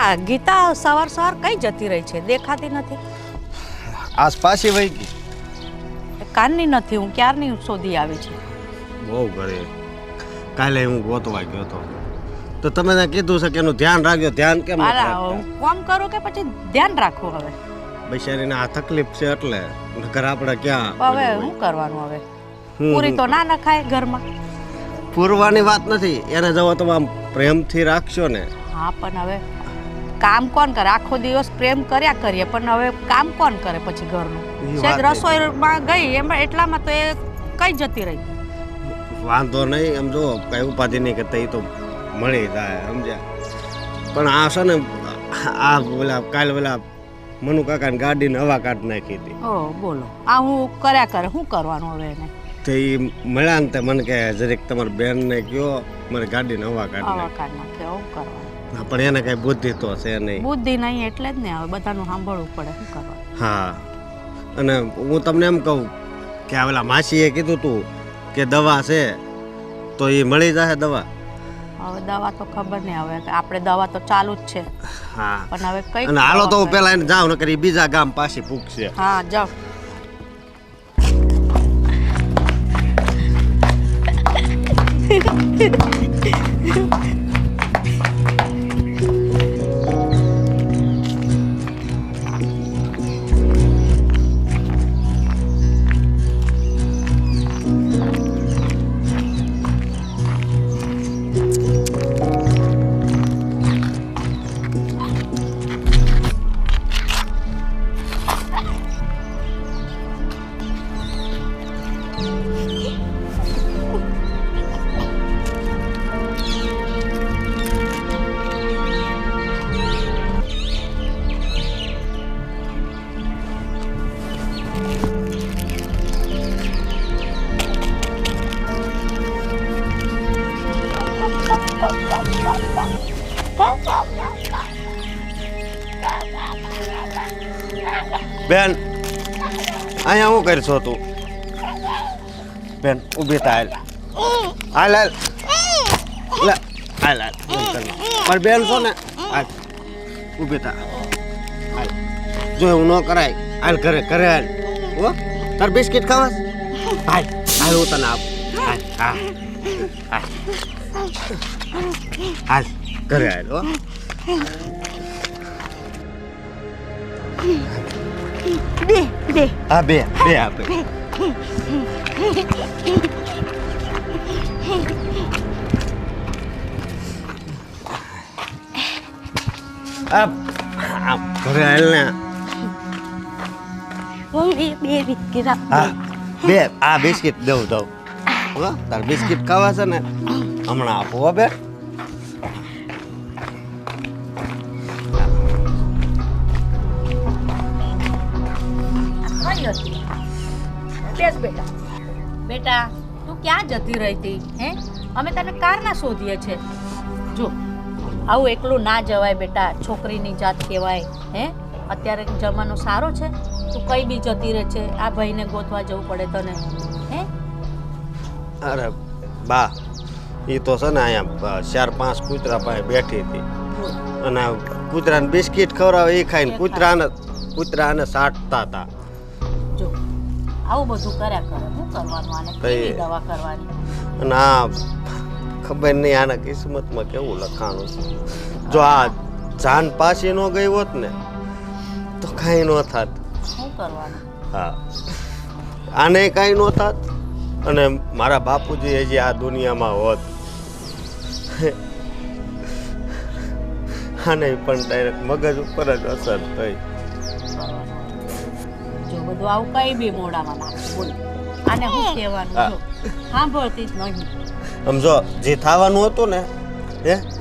આ ગીતા સવાર સવાર કઈ જતી રહી છે? દેખાતી નથી. આસપાસી વહી ગઈ. કાનની નથી, હું ક્યારની શોધી આવી છે. બહુ ઘરે કાલે હું ગોતવા ગયો હતો તો તમે કીધું છે કે એનું ધ્યાન રાખજો. ધ્યાન કેમ નથી રાખતા? કોમ કરું કે પછી ધ્યાન રાખવું? હવે બિચારીને આ તકલીફ છે એટલે નકર આપણે ક્યાં. હવે શું કરવાનું? હવે પૂરી તો ના નખાય ઘરમાં. પૂરવાની વાત નથી, એને જવો તમે આમ પ્રેમથી રાખશો ને. હા પણ હવે કામ કોણ કરે? આખો દિવસ પ્રેમ કર્યા કરીએ પણ હવે કામ કોણ કરે પછી ઘરનું? શાયદ રસોઈમાં ગઈ એમાં એટલામાં તો એ કઈ જતી રહી. વાંધો નહીં, એમ જો કઈ ઉપાધિ નહીં કરતા, એ તો મળી જાય સમજ્યા. પણ આ છે ને આ ઓલા કાલ ઓલા મનુ કાકાની ગાડીને હવા કાઢ નાખી હતી. ઓ બોલો, આ હું કર્યા કરે, શું કરવાનું હવે એને? તો એ મળ્યા ને તે મને કે જરીક તમારા બેનને કહો મારી ગાડીને હવા કાઢ નાખે. શું કરવાનું? પણ એને કઈ બુદ્ધિ તો છે નહીં. બુદ્ધિ નહીં એટલે જ ને હવે બધાનું સાંભળવું પડે. શું કરવાનું? હા, અને હું તમને એમ કહું કે આ ઓલા માસીએ કીધું તું કે દવા છે તો એ મળી જશે દવા. હવે દવા તો ખબર નહીં, હવે આપણે દવા તો ચાલુ જ છે. હા પણ હવે કઈ અને હાલો તો હું પેલા એને જાઉં, નકર બીજા ગામ પાછી પૂછશે. હા જાઓ. બેન અહીંયા શું કરશો તું? બેન ઊભી થા. હાલ હાલ લે હાલ હાલ મારી બેન છો ને, હાલ ઊભી થા. હાલ જો એવું ન કરાય. હાલ ઘરે ઘરે હાલ. હો તાર બિસ્કિટ ખાવા? હાલ હાલ હું તને આપ. હાલ હા હાલ હાલ ઘરે હાલ. હો બે હા બે બે આપે. ઘરે હાલ ને. બે બિસ્કિટ આપ. હા બે આ બિસ્કિટ દઉં દઉં. હો તાર બિસ્કિટ ખાવા છે ને હમણાં આપો. હો બે બેસ બેટા. બેટા તું ક્યાં જતી રહી હતી? હે અમે તને કારના શોધીએ છે. જો આવું એકલું ના જવાય બેટા, છોકરીની જાત કહેવાય. હે અત્યારે જમાનો સારો છે, તું કઈ બી જતી રહે છે. આ ભાઈને ગોતવા જવું પડે તને. હે અરે બા એ તો છે ને અહીંયા 4-5 કૂતરા પાસે બેઠી હતી અને કૂતરાને બિસ્કિટ ખવડાવે એ ખાઈને કૂતરાને સાટતા હતા. જો આવું બધું કર્યા કરે, શું કરવાનું? આને કેવી દવા કરવાની? અને આ ખબર નહીં આના કિસ્મતમાં કેવું લખાણું છે. જો આ જાન પાછી ન ગઈ હોત ને તો કાંઈ ન થાત. શું કરવાનું? હા આને કાંઈ ન થાત અને મારા બાપુજી હજી આ દુનિયામાં હોત. આને પણ ડાયરેક્ટ મગજ ઉપર જ અસર થઈ. જો બધું આવું કઈ બી મોડામાં નાખે. બોલ આને શું કહેવાનું? જો સાંભળતી જ નહીં. સમજો જે થવાનું હતું ને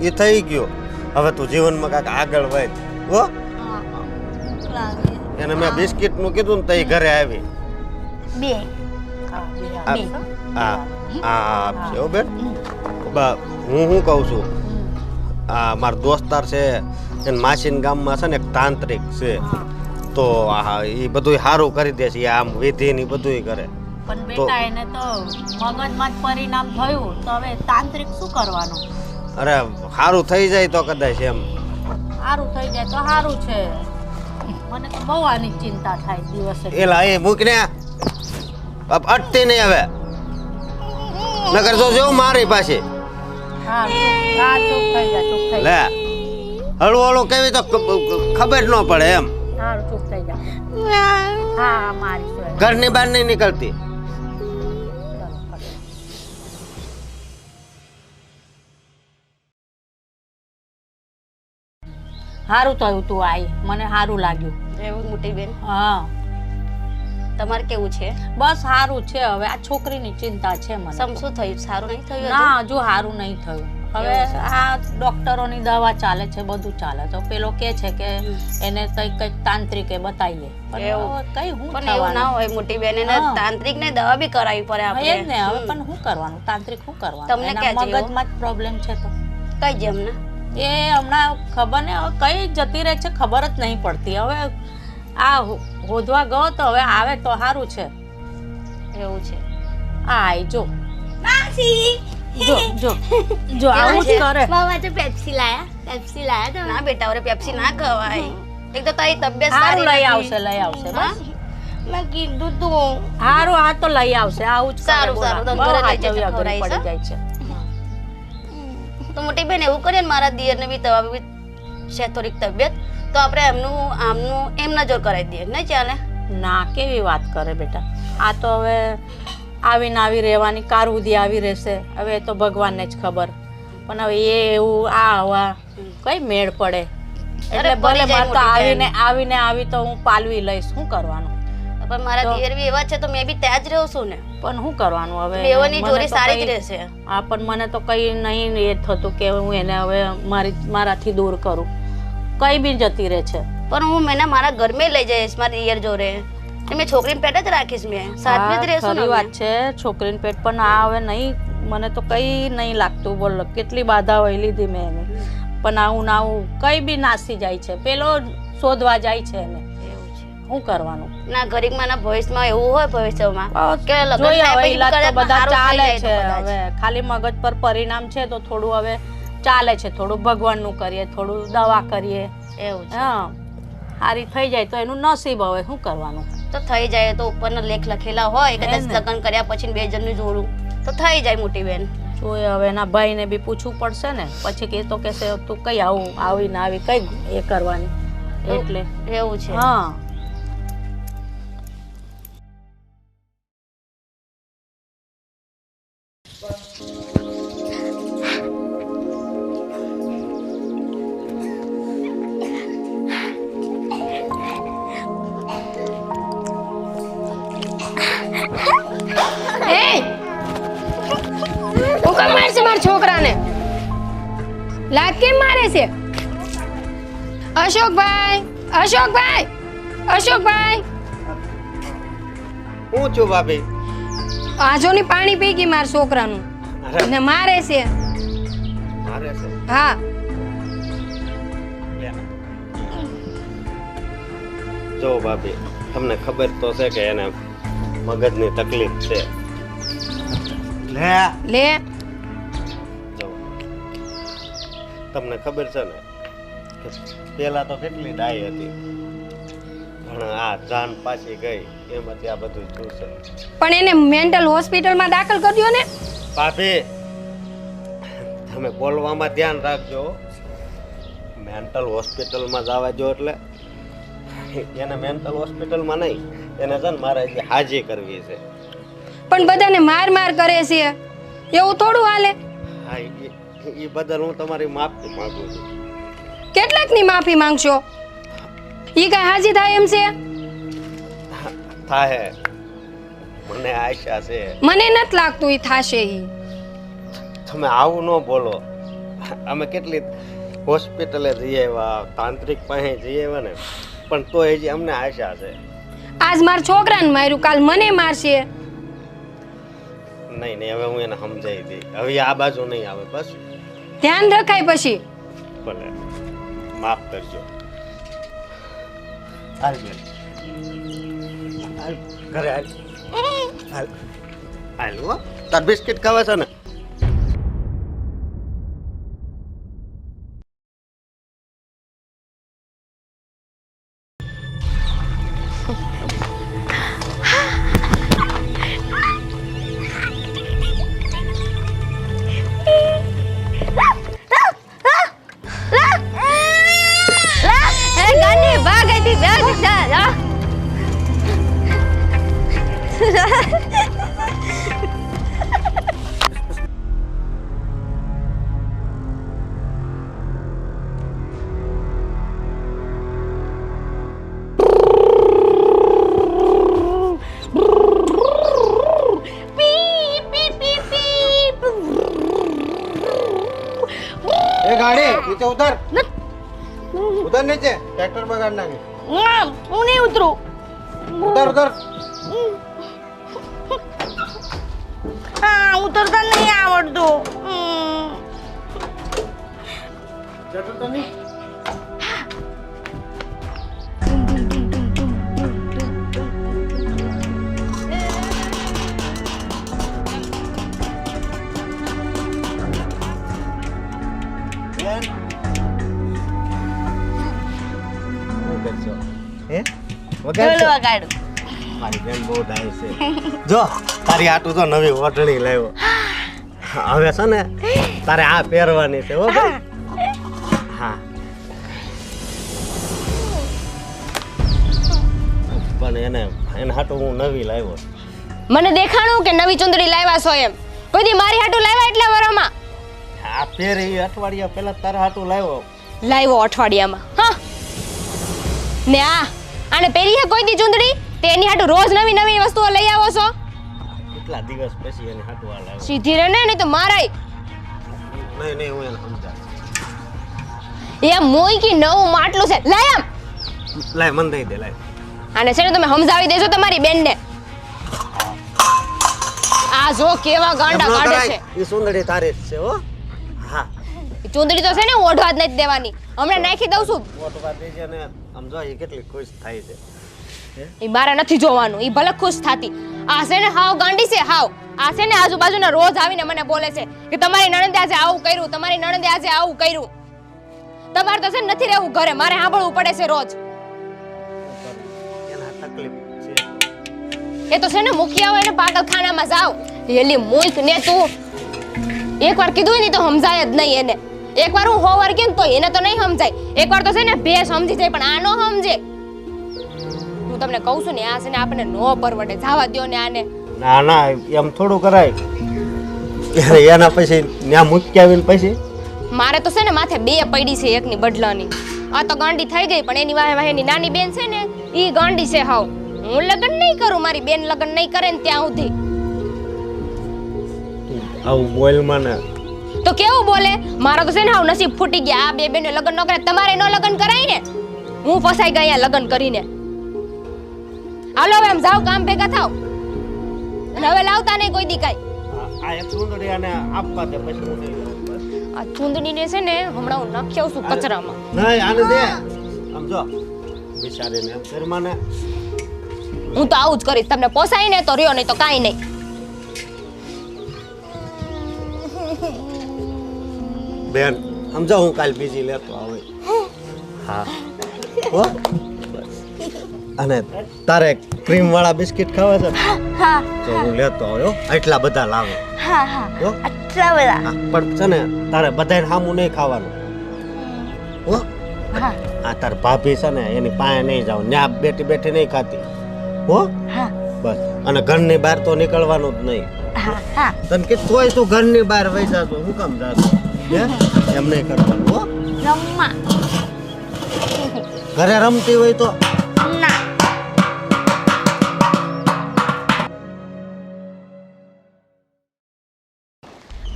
એ થઈ ગયું. હવે તું જીવનમાં કાંઈક આગળ વધ. હો એને મેં બિસ્કિટ નું કીધું ને તઈ ઘરે આવી. બે આપશે બેન. હું શું કહું છું, આ મારા દોસ્તાર છે એને માસીન ગામમાં છે ને એક તાંત્રિક છે, તો એ બધું સારું કરી દે છે. આમ વિધિ ને બધું કરે. પણ બેટા એને તો મગજમાં જ પરિણામ થયું, તો હવે તાંત્રિક શું કરવાનું? અરે સારું થઈ જાય તો કદાચ એમ. સારું થઈ જાય તો સારું છે. મને તો બહુ આની ચિંતા થાય દિવસે. એલા એ મૂકને અટતી નહીં હવે, નકર તો જો મારી પાસે. હા ચૂપ થઈ જા, ચૂપ થઈ લે જા. હળવું હળવું કેવી તો ખબર ન પડે એમ. સારું ચૂપ થઈ જા. હા મારી છે. ઘરની બહાર નહીં નીકળતી. સારું થયું તું આવી, મને સારું લાગ્યું. એવું મોટી બેન, હા તમારે કેવું છે? બસ સારું છે. હવે આ છોકરીની ચિંતા છે મને. શું થયું? સારું નહીં થયું? ના હજુ સારું નહીં થયું. હવે આ ડોક્ટરોની દવા ચાલે છે, બધું ચાલે તો પેલો કે છે કે એને કઈ તાંત્રિકે બતાવીએ. પણ કઈ હું પણ એવું ના હોય મોટી બેન, એને તાંત્રિક ને દવા બી કરાવી પડે આપણે. એ જ ને. હવે પણ શું કરવાનું? તાંત્રિક શું કરવાનું? તમને ક્યાં જેવું? મગજમાં જ પ્રોબ્લેમ છે તો કઈ જેમ ને એ હમણાં ખબર ને હવે કઈ જતી રહે છે ખબર જ નહીં પડતી. હવે આ હોદવા ગયો તો હવે આવે તો સારું છે. એવું છે? આય જો જો જો જો આવું જ કરે. મામા તો પેપ્સી લાયા તો ના બેટા, હવે પેપ્સી ના ખવાય. એક તો તારી તબિયત સારું સારી લઈ નથી. આવશે, લઈ આવશે. બસ મેં કીધું તું. સારું આ તો લઈ આવશે. આવું જ કરે. સારું, સારું. તો ઘરે લઈ જજો, બહુ ખવડાવીશ, પડી જાય છે. તો મોટી બેન એવું કરીએ ને, મારા દિયરને બી દવા બી છે થોડીક તબિયત, તો આપણે આમનું એમ નજર કરાવી દઈએ, નહીં ચાલે? ના કેવી વાત કરે બેટા. આ તો હવે આવીને આવી રહેવાની, કાર સુધી આવી રહેશે. હવે એ તો ભગવાનને જ ખબર. પણ હવે એ એવું આવા કઈ મેળ પડે. એટલે ભલે મારે તો આવીને આવી તો હું પાલવી લઈશ. શું કરવાનું? પણ મારા દિયર બી એવા છે તો મેં બી ત્યાં જ રહું છું ને. પણ શું કરવાનું હવે? બેવની મને જોડી તો સારી જ કઈ- રહેશે. હા પણ મને તો કઈ નહીં એ થતું કે હું એને હવે મારાથી દૂર કરું. કઈ બી જતી રહે છે. પણ હું મેં મારા ઘરમાં લઈ જઈશ મારી દિયર જોડે. મેં છોકરીને પેટ જ રાખીશ, મેં સાથે જ રહેશું ને ખરી અમે. વાત છે. છોકરીને પેટ પણ આ હવે નહીં, મને તો કઈ નહીં લાગતું. બોલ કેટલી બાધા હોય લીધી મેં એને, પણ આવું ના આવું કઈ બી નાસી જાય છે. પેલો શોધવા જાય છે એને. એવું છે. શું કરવાનું? ના ઘડીકમાં ના ભવિષ્યમાં એવું હોય, ભવિષ્યમાં કે લગ્ન જોઈએ થાય હવે પછી ઈલાજ તો કદાચ બધા સારું થઈ ચાલે જાય તો છે. કદાચ. હવે ખાલી મગજ પર પરિણામ છે તો થોડું હવે ચાલે છે. થોડું ભગવાનનું કરીએ, થોડું દવા કરીએ. એવું છે. હા સારી થઈ જાય તો એનું નસીબ. હવે શું કરવાનું? તો થઈ જાય તો ઉપરના લેખ લખેલા હોય, કદાચ ને. લગ્ન કર્યા પછી બે જણનું જોડું તો થઈ જાય મોટી બેન. જોઈએ હવે એના ભાઈને બી પૂછવું પડશે ને. પછી કે તો કહેશે તું કઈ આવીને આવી કઈ એ કરવાની. એટલે એવું છે. હા હું કેમ મારશે મારા છોકરાને? લાત કેમ મારે છે? અશોકભાઈ, અશોકભાઈ, અશોકભાઈ, હું છું ભાભી. આજોની પાણી પી ગઈ મારા છોકરાનું અરે ને મારે છે. મારે છે. હા જો ભાભી, તમને ખબર તો છે કે એને મગજની તકલીફ છે. લે લે જો તમને ખબર છે ને કે પેલા તો કેટલી ડાઈ હતી, પણ આ જાન પાછી ગઈ એમાંથી આ બધું થયું છે. પણ એને મેન્ટલ હોસ્પિટલમાં દાખલ કરજો ને. ભાભી તમે બોલવામાં ધ્યાન રાખજો. મેન્ટલ હોસ્પિટલમાં જવા જો એટલે એને મેન્ટલ હોસ્પિટલમાં નહીં, એને છે ને મારે હજી હાજી કરવી છે. પણ બધાને માર માર કરે છે, એવું થોડું હાલે. હા એ બદલ હું તમારી માફી માંગુ છું. કેટલાકની માફી માંગશો? ઈ કઈ હાજી થાય એમ છે? થાય મને આશા છે. મને નથી લાગતું ઈ થાશે. ઈ તમે આવું ન બોલો. અમે કેટલી હોસ્પિટલે જઈ આવ્યા, તાંત્રિક પાસે જઈ આવ્યા ને, પણ તો હજી અમને આશા છે. આજ મારા છોકરાને માર્યું, કાલ મને મારશે. નહીં નહીં, હવે હું એને સમજાવી દઈ. હવે આ બાજુ નહીં આવે. બસ ધ્યાન રખાય પછી. ભલે માફ કરજો. હાલ બેન, હાલ ઘરે હાલ. હાલ હાલ હો. તાર બિસ્કિટ ખાવા છે ને? નીચે ઉતર ઉતર નીચે ટ્રેક્ટર બગાડ નાખે હું નહીં ઉતરું. ઉતર ઉતર હા ઉતરતા નહીં આવડતું. જતો તો નહીં ઢોલ વગાડું. મારી બેન બહુ ડાય છે જો તારી આટું તો નવી ઓઢણી લાવ્યો હવે છે ને તારે આ પહેરવાની છે હો ભાઈ હા પણ એને હાટું હું નવી લાવ્યો મને દેખાણું કે નવી ચુંદડી લાવ્યા છો એમ. કોઈ દી મારી હાટું લાવ્યા એટલા વરમાં આ પહેરે એ અઠવાડિયા પહેલા તારા હાટું લાવ્યો અઠવાડિયામાં. હા ને આને પહેરી હે કોઈ દી ચુંદડી તે એની હાટું રોજ નવી નવી વસ્તુઓ લઈ આવો છો. કેટલા દિવસ પછી એને હાટું આ લાવ્યો સીધી રે ને નહીં તો મારાય. નહીં હું એને સમજાવ એ મોઈ કી નવું માટલું છે લાય આમ. લાય મન દઈ દે લાય આને છે ને તમે સમજાવી દેજો તમારી બેનને. આ જો કેવા ગાંડા કાઢે છે. એ સુંદરી તારી જ છે હો હા ચુંદડી તો છે ને ઓઢવા જ નથી દેવાની. હમણાં નાખી દઉં છું. ઓટવા દેજે ને આમ જો એ કેટલી ખુશ થાય છે એ મારે નથી જોવાનું. એ ભલે ખુશ થાતી. આ છે ને હાવ ગાંડી છે હાવ. આ છે ને આજુબાજુના રોજ આવીને મને બોલે છે કે તમારી નણંદે આજે આવું કર્યું, તમારી નણંદે આજે આવું કર્યું. તમારે તો છે ને નથી રહેવું ઘરે, મારે સાંભળવું પડે છે રોજ. એના તકલીફ છે એ તો છે ને મૂકી આવો એને પાગલખાનામાં જાવ. એલી મૂક ને તું એકવાર કીધું ને તો સમજાય જ નહીં એને. એકવાર હું હોવાર કેમ તો એને તો નહીં સમજાય. એકવાર તો છે ને બે સમજી જાય પણ આ નો સમજે. હું તમને કહું છું ને આ છે ને આપણને નો પરવડે. જવા દ્યો ને આને. ના ના એમ થોડું કરાય એના પછી ત્યાં મૂકી આવીને પછી મારે તો છે ને માથે બે પડી છે એકની બદલાની. આ તો ગાંડી થઈ ગઈ પણ એની વાહે વાહેની નાની બેન છે ને ઈ ગાંડી છે હાવ. હું લગ્ન નહીં કરું, મારી બેન લગ્ન નહીં કરે ને ત્યાં સુધી. આવું બોલમાં ને તો કેવું બોલે? મારો તો છે ને હાવ નસીબ ફૂટી ગયા. આ બે બેને લગ્ન ન કરે તમારે ન લગ્ન કરાય ને. હું ફસાઈ ગઈ અહીંયા લગ્ન કરીને. હાલો હવે આમ જાવ કામ ભેગા થાવ અને હવે લાવતા નહીં કોઈ દી કાંઈ. આ એક સુંદરી આને આપવા દે પછી હું નહીં લઉં બસ. આ ચૂંદડીને છે ને હમણાં હું નાખી આવું છું કચરામાં. નહીં આને દે આમ જો બિચારીને એમ ઘરમાં ને હું તો આવું જ કરીશ. તમને પોસાય ને તો રહ્યો નહીં તો કાંઈ નહીં. બેન સમજો હું કાલ બીજી લેતો આવે હા હો અને તારે ક્રીમ વાળા બિસ્કિટ ખાવા છે હા તો હું લેતો આવ્યો એટલા બધા લાવે હા હા હો આટલા બધા. હા, પણ છે ને તારે બધાને સામું નહીં ખાવાનું હો હા આ તાર ભાભી છે ને એની પાસે નહીં જાવ ન્યા બેઠી બેઠી નહીં ખાતી હો હા બસ અને ઘરની બહાર તો નીકળવાનું જ નહીં હા હા તને કે તોય તું ઘરની બહાર વહી જાતો હું કામ જાતો એમ નહીં કરવાનું હો રમ્મા ઘરે રમતી હોય તો ના.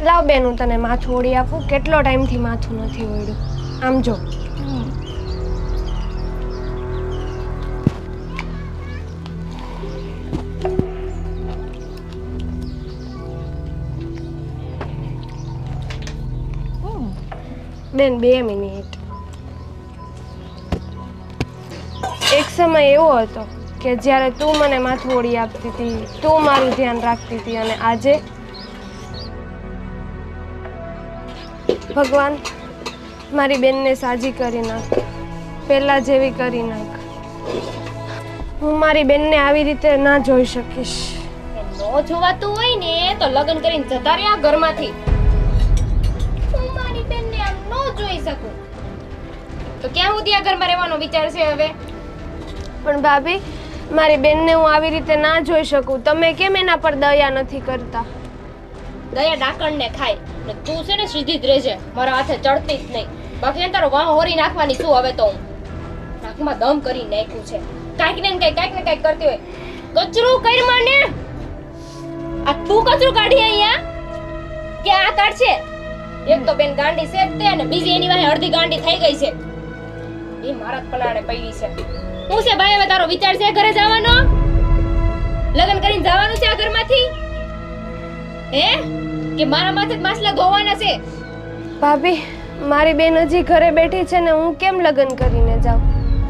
લાવ બેન હું તને માથું ઓળી આપું. કેટલો ટાઈમથી માથું નથી ઓળ્યું. આમ જો બેન 2 મિનિટ. એક સમય એવો હતો કે જ્યારે તું મને માથું ઓળી આપતી હતી, તું મારું ધ્યાન રાખતી હતી અને આજે ભગવાન મારી બેનને સાજી કરી નાખ, પહેલા જેવી કરી નાખ. હું મારી બેનને આવી રીતે ના જોઈ શકીશ. નો જોવાતું હોય ને તો લગ્ન કરીને જતા રહ્યા ઘરમાંથી. હું મારી બેનને આમ નો જોઈ શકું તો ક્યાં સુધી આ ઘરમાં રહેવાનો વિચાર છે હવે? પણ ભાભી મારી બેનને હું આવી રીતે ના જોઈ શકું. તમે કેમ એના પર દયા નથી કરતા? દયા ડાકણને ખાય ને તું છે ને સીધી જ રહેજે. મારા હાથે ચડતી જ નહીં. બાકી તારો વાહ હોરી નાખવાની શું હવે તો હું નાકમાં દમ કરી નાખ્યું છે. કાંઈક ને કાંઈક કરતી હોય. કચરું કરમાં ને આ તું કચરું કાઢી અહીંયા કે આ કાઢશે? એક તો બેન ગાંડી છે જ તે અને બીજી એની વાહે અડધી ગાંડી થઈ ગઈ છે. એ મારા જ પલાણે પડી છે. હું છે ભાઈ હવે તારો વિચાર છે ઘરે જવાનો? લગ્ન કરીને જવાનું છે આ ઘરમાંથી? હે કે મારા માથે જ માસલા ધોવાના છે? ભાભી મારી બેન હજી ઘરે બેઠી છે ને હું કેમ લગ્ન કરીને જાઉં?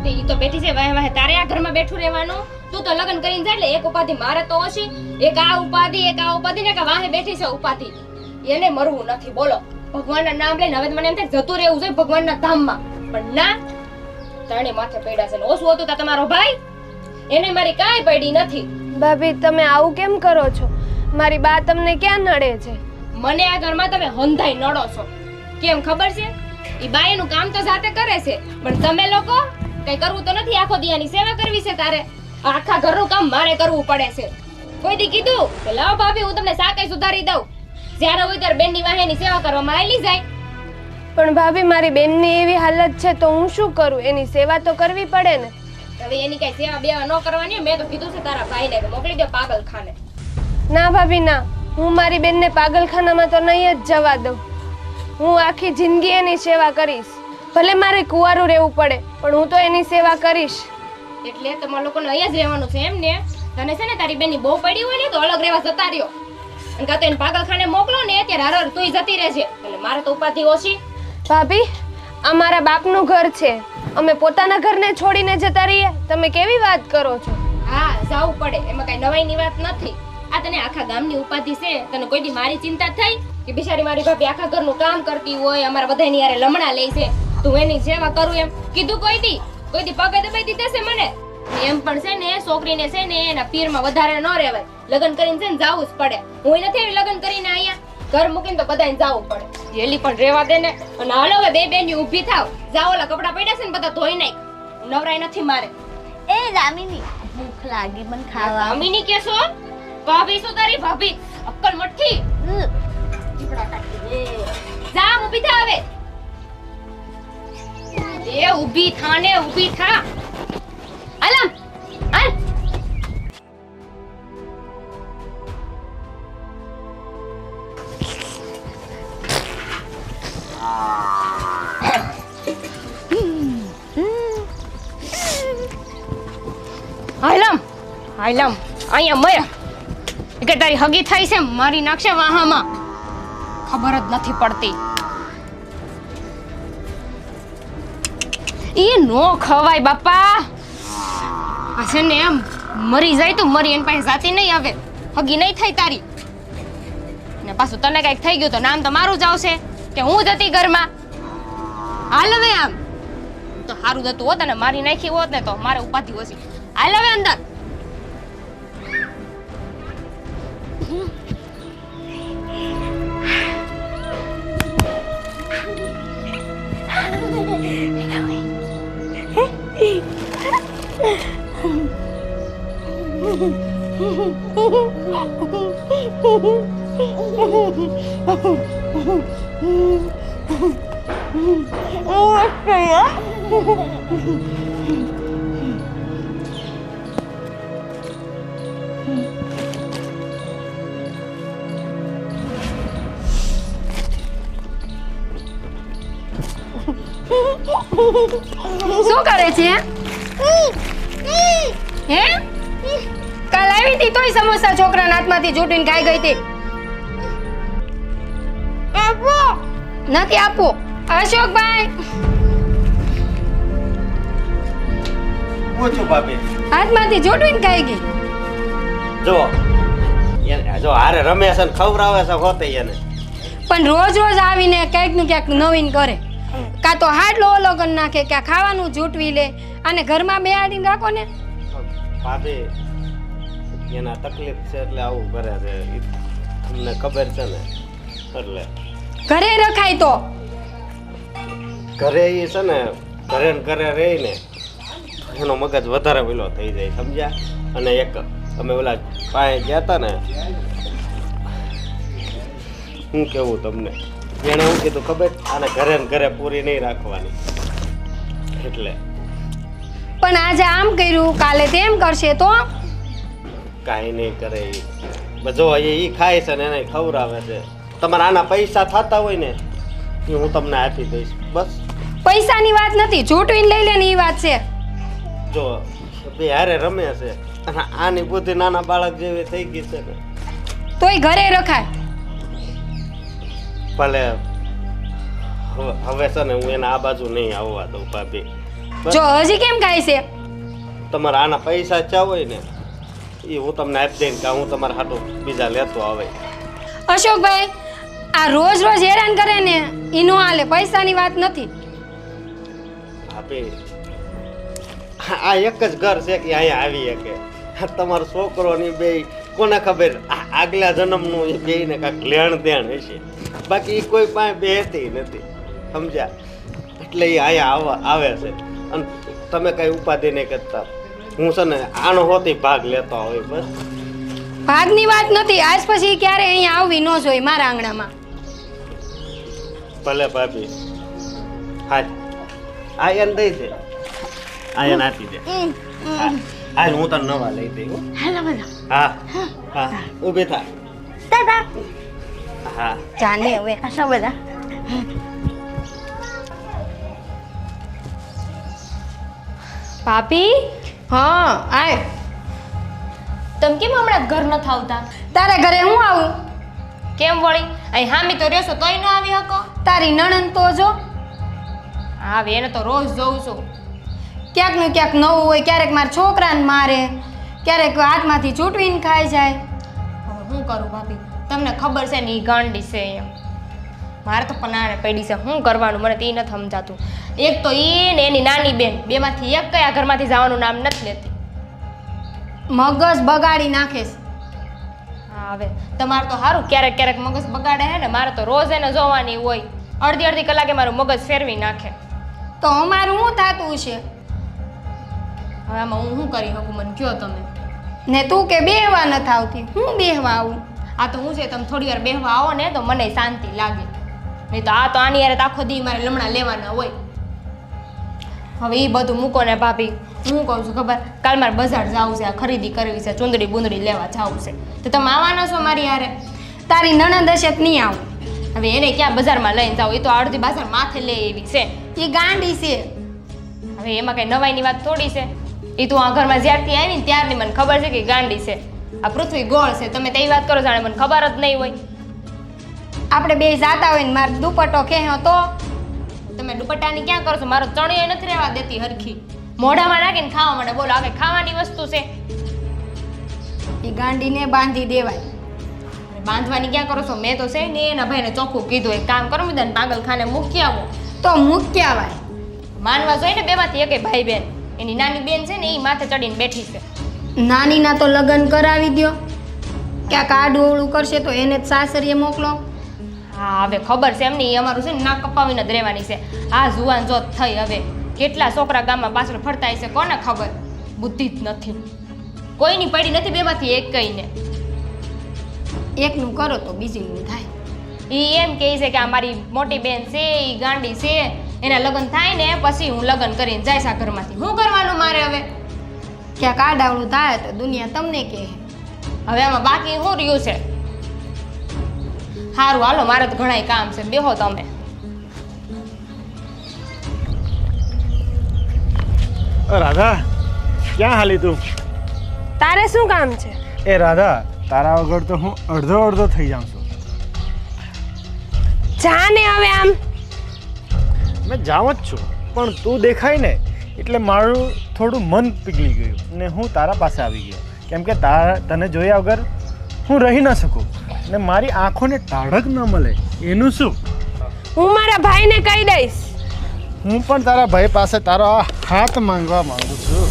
તે ઈ તો બેઠી છે વાહે વાહે તારે આ ઘરમાં બેઠું રહેવાનું. તું તો લગ્ન કરીને જાય એટલે એક ઉપાધિ મારે તો ઓછી. એક આ ઉપાધિ ને કે વાહે બેઠી છે ઉપાધિ. એને મરવું નથી બોલો. ભગવાનના નામ લઈને હવે તો મને એમ થાય જતું રહેવું જોઈએ ભગવાનના ધામમાં. પણ ના, તાણે માથે પડ્યા છે ને ઓછું હતું તા તમારો ભાઈ એને મારી કાંઈ પડી નથી. ભાભી તમે આવું કેમ કરો છો? મારી બા તમને ક્યાં નડે છે? મને આ ઘરમાં તમે હંધાઈ નડો છો. કેમ ખબર છે? ઈ બાઈનું કામ તો જાતે કરે છે પણ તમે લોકો કઈ કરવું તો નથી. આખો દિયાની સેવા કરવી છે તારે. આખા ઘરનું કામ મારે કરવું પડે છે. કોઈ દી કીધું કે લાવ ભાભી હું તમને શાકઈ સુધારી દઉં? જ્યારે હોય ત્યારે બેનની વાહેની સેવા કરવામાં આવેલી જાય. પણ ભાભી મારી બેનની એવી હાલત છે તો હું શું કરું? એની સેવા તો કરવી પડે ને. હવે એની કઈ સેવા બેવા ન કરવાની. મેં તો કીધું છે તારા ભાઈને કે મોકલી દો પાગલખાને. ના ભાભી ના, હું મારી બેનને પાગલખાનામાં તો નહીં જ જવા દઉં. હું આખી જિંદગી એની સેવા કરીશ. ભલે મારે કુંવારું રહેવું પડે પણ હું તો એની સેવા કરીશ. એટલે તમારા લોકોને અહીંયા જ રહેવાનું છે એમ ને? તને છે ને તારી બેનની બહુ પડી હોય ને તો અલગ રહેવા જતા રહ્યો. અને કાં તો એને પાગલખાને મોકલો ને ત્યારે હર તુંય જતી રહેજે. એટલે મારે તો ઉપાધિ ઓછી. ભાભી આ મારા બાપનું ઘર છે. અમે પોતાના ઘરને છોડીને જતા રહીએ? તમે કેવી વાત કરો છો? હા જાવું પડે એમાં કઈ નવાઈની વાત નથી. આ તને આખા ગામની ઉપાધિ છે. તને કોઈ દી મારી ચિંતા થઈ કે બિચારી મારી ભાભી આખા ઘરનું કામ કરતી હોય અમારા બધાની યારે લમણા લે છે તું એની સેવા કરું એમ કીધું? કોઈ દી પગે દબાઈ દીધા છે મને? એમ પણ છે ને છોકરીને છે ને એના પીરમાં વધારે ન રહેવાય. લગ્ન કરીને છે ને જાવું જ પડે. હું નથી આવી લગ્ન કરીને અહીંયા ઘર મૂકીને તો બધાને જાવું પડે. એલી પણ રહેવા દે ને. અને હાલો હવે બે બેની ઊભી થાવ. જાઓ ઓલા કપડાં પડ્યા છે ને બધા ધોઈ નાખ. નવરાઈ નથી મારે. એ રામીની ભૂખ લાગી મને ખાવા. અમીની કેસો ભાભી શું તારી ભાભી અક્કલ મઠી ચીપડા કાઢી જા ઊભી થા હવે. એ ઊભી થા ને ઊભી થા. આલમ હાલ. હાલમ હાલમ અહીંયા મય કે તારી હગી થાય છે મારી નાખશે વાહામાં. ખબર જ નથી પડતી. એ નો ખવાય બાપા. આ છે ને એમ મરી જાય તો મરી એની પાસે જાતી નહીં આવે. હગી નહીં થાય તારી. ને પાછું તને કઈક થઈ ગયું તો નામ તો મારું જ આવશે કે હું જતી ઘરમાં. હાલ હવે આમ તો સારું જતું હોત અને મારી નાખી હોત ને તો મારે ઉપાધિ ઓછી. હાલ હવે અંદર. શું કરે છે હે? કાલ આવી હતી તોય સમોસા છોકરાના હાથમાંથી જોટીને ખાઈ ગઈ હતી. નથી આપો. અશોકભાઈ પૂછું ભાભી હાથમાંથી જોટીને ખાઈ ગઈ. જો હારે રમે છે ને ખવડાવે છે હોતે એને. પણ રોજ રોજ આવીને ક્યાંક ને ક્યાંક નવીન કરે. કાં તો હાડલો ઓલો કરી નાખે કે ખાવાનું જૂટવી લે અને ઘરમાં બેહાડીને રાખો ને. ભાભી એના તકલીફ છે એટલે આવું કરે છે. તમને ખબર છે ને એટલે ઘરે રખાય તો ઘરે ઈ છે ને ઘરે ને ઘરે રહી ને એનો મગજ વધારે પેલો થઈ જાય સમજ્યા. અને એક અમે ઓલા પાસે ગયા હતા ને હું કેવું તમને એને હું કીધું ખબર આને ઘરે ને ઘરે પૂરી નહીં રાખવાની એટલે. પણ આજે આમ કર્યું કાલે તેમ કરશે તો કાંઈ નહીં કરે ઈ. જો એ ખાય છે ને એને ખવડાવે છે. તમારા આના પૈસા થતા હોય ને એ હું તમને આપી દઈશ. બસ પૈસાની વાત નથી, ઝૂંટવીને લઈ લે ને એ વાત છે. જો બે હારે રમે છે અને આની બુદ્ધિ નાના બાળક જેવી થઈ ગઈ છે ને. તોય ઘરે રખાય. ભલે હવે છે ને હું એને આ બાજુ નહીં આવવા દઉં ભાભી. બસ જો હજી કેમ ખાય છે? તમારે આના પૈસા ચા હોય ને એ હું તમને આપી દઈને કે હું તમારા હાટું બીજા લેતો આવે. અશોકભાઈ, આ રોજ રોજ હેરાન કરે ને ઈ નો હાલે. પૈસાની વાત નથી. ભાભી આ એક જ ઘર છે કે અહીંયા આવી શકે. તમારો છોકરો ની બે કોને ખબર આગલા જન્મનું એ બે ને કાંઈક લેણ દેણ હશે, બાકી ઈ કોઈ પાસે બેહતી નથી, સમજ્યા? એટલે એ અહીંયા આવે છે અને તમે કઈ ઉપાધિ નહીં કરતા. હું છે ને આનો હોતી ભાગ લેતો હોય. બસ ભાગની વાત નથી. આજ પછી ક્યારે અહીંયા આવવી ન જોઈએ મારા આંગણામાં. ભલે ભાભી. હા આ એને દઈ દે, આ એને આપી દે. હા હું તને નવા લઈ દઈ. હા હા ઊભી થા. દાદા હા જાને હવે આશા બધા ભાભી, હા આય. તમે કેમ હમણાં ઘર ન થાવતા? તારા ઘરે હું આવું? કેમ વળી અહીં હામી તો રહેશો તોય ન આવી શકો? તારી નણંદ તો જો આવે એને તો રોજ જોઉં છું. ક્યાંક નું ક્યાંક નવું હોય. ક્યારેક મારા છોકરાને મારે, ક્યારેક હાથમાંથી ચૂંટવીને ખાઈ જાય. હવે શું કરું ભાભી? તમને ખબર છે ને એ ગાંડી છે એમ. મારે તો પનાણે પડી છે. શું કરવાનું મને તે નથી સમજાતું. એક તો એ ને એની નાની બેન બેમાંથી એક કયા ઘરમાંથી જવાનું નામ નથી લેતી. મગજ બગાડી નાખે છે. હા હવે તમારે તો સારું ક્યારેક ક્યારેક મગજ બગાડે હે ને. મારે તો રોજ એને જોવાની હોય. અડધી અડધી કલાકે મારું મગજ ફેરવી નાખે. તો અમારું શું થતું છે? હવે આમાં હું શું કરી શકું મને કહો તમે. ને તું કે બેહવા નથી આવતી. હું બેહવા આવું? આ તો હું છે તમે થોડી વાર બેહવા આવો ને તો મને શાંતિ લાગે. નહીં તો આ તો આની યાર આખો દી મારે લમણા લેવાના હોય. હવે એ બધું મૂકો ને ભાભી. હું કહું છું ખબર, કાલ મારે બજાર જવું છે, આ ખરીદી કરવી છે, ચૂંદડી બુંદડી લેવા જવું છે. તો તમે આવવાના છો મારી યારે? તારી નણંદ હશે તો નહીં આવું. હવે એને ક્યાં બજારમાં લઈને જાવ? એ તો અડધી બાજાર માથે લે એવી છે. એ ગાંડી છે. હવે એમાં કઈ નવાઈની વાત થોડી છે. એ તો આ ઘરમાં જ્યારથી આવી ને ત્યારની મને ખબર છે કે ગાંડી છે. આ પૃથ્વી ગોળ છે. તમે તે વાત કરો જાણે મને ખબર જ નહીં હોય. આપણે બે જાતા હોય ને મારો દુપટ્ટો ખેહ્યો તો તમે દુપટ્ટાની ક્યાં કરો છો? મારો ચણિયો નથી રહેવા દેતી હરખી. મોઢામાં નાખીને ખાવા માટે બોલો આ કઈ ખાવાની વસ્તુ છે? એ ગાંડીને બાંધી દેવાય. બાંધવાની ક્યાં કરો છો? મેં તો છે ને એના ભાઈને ચોખ્ખું કીધું એક કામ કરો મેદાન પાગલખાને મૂકી આવો. તો મૂકી આવાય. માનવા જોઈએ ને બેમાંથી એકે ભાઈ બેન. એની નાની બેન છે ને એ માથે ચડીને બેઠી છે. નાનીના તો લગ્ન કરાવી દ્યો. ક્યાંક આડું અવળું કરશે તો એને જ સાસરીએ મોકલો. હા હવે ખબર છે એમની અમારું છે ને ના કપાવીને જ રહેવાની છે. આ જુવાન જોત થઈ હવે કેટલા છોકરા ગામમાં પાછળ ફરતા હશે કોને ખબર. બુદ્ધિ જ નથી કોઈની પડી નથી બેમાંથી એક કઈને. એકનું કરો તો બીજું થાય. એ એમ કહે છે કે આ મારી મોટી બેન છે એ ગાંડી છે, એના લગ્ન થાય ને પછી હું લગ્ન કરીને જઈશ આ ઘરમાંથી. શું કરવાનું મારે હવે? ક્યાંક આડાવડું થાય તો દુનિયા તમને કહે. હવે આમાં બાકી શું રહ્યું છે? સારું હાલો મારે તો ઘણાય કામ છે. બેહો તમે. રાધા ક્યાં હાલી તું? તારે શું કામ છે? એ રાધા તારા વગર તો હું અડધો અડધો થઈ જાઉં છું. જા ને હવે આમ. મેં જાઉં જ છું પણ તું દેખાય ને એટલે મારું થોડું મન પીગળી ગયું ને હું તારા પાસે આવી ગયો. કેમ કે તને જોયા વગર હું રહી ન શકું ને મારી આંખોને ટાઢક ન મળે એનું શું? હું મારા ભાઈને કહી દઈશ. હું પણ તારા ભાઈ પાસે તારો આ હાથ માંગવા માંગુ છું.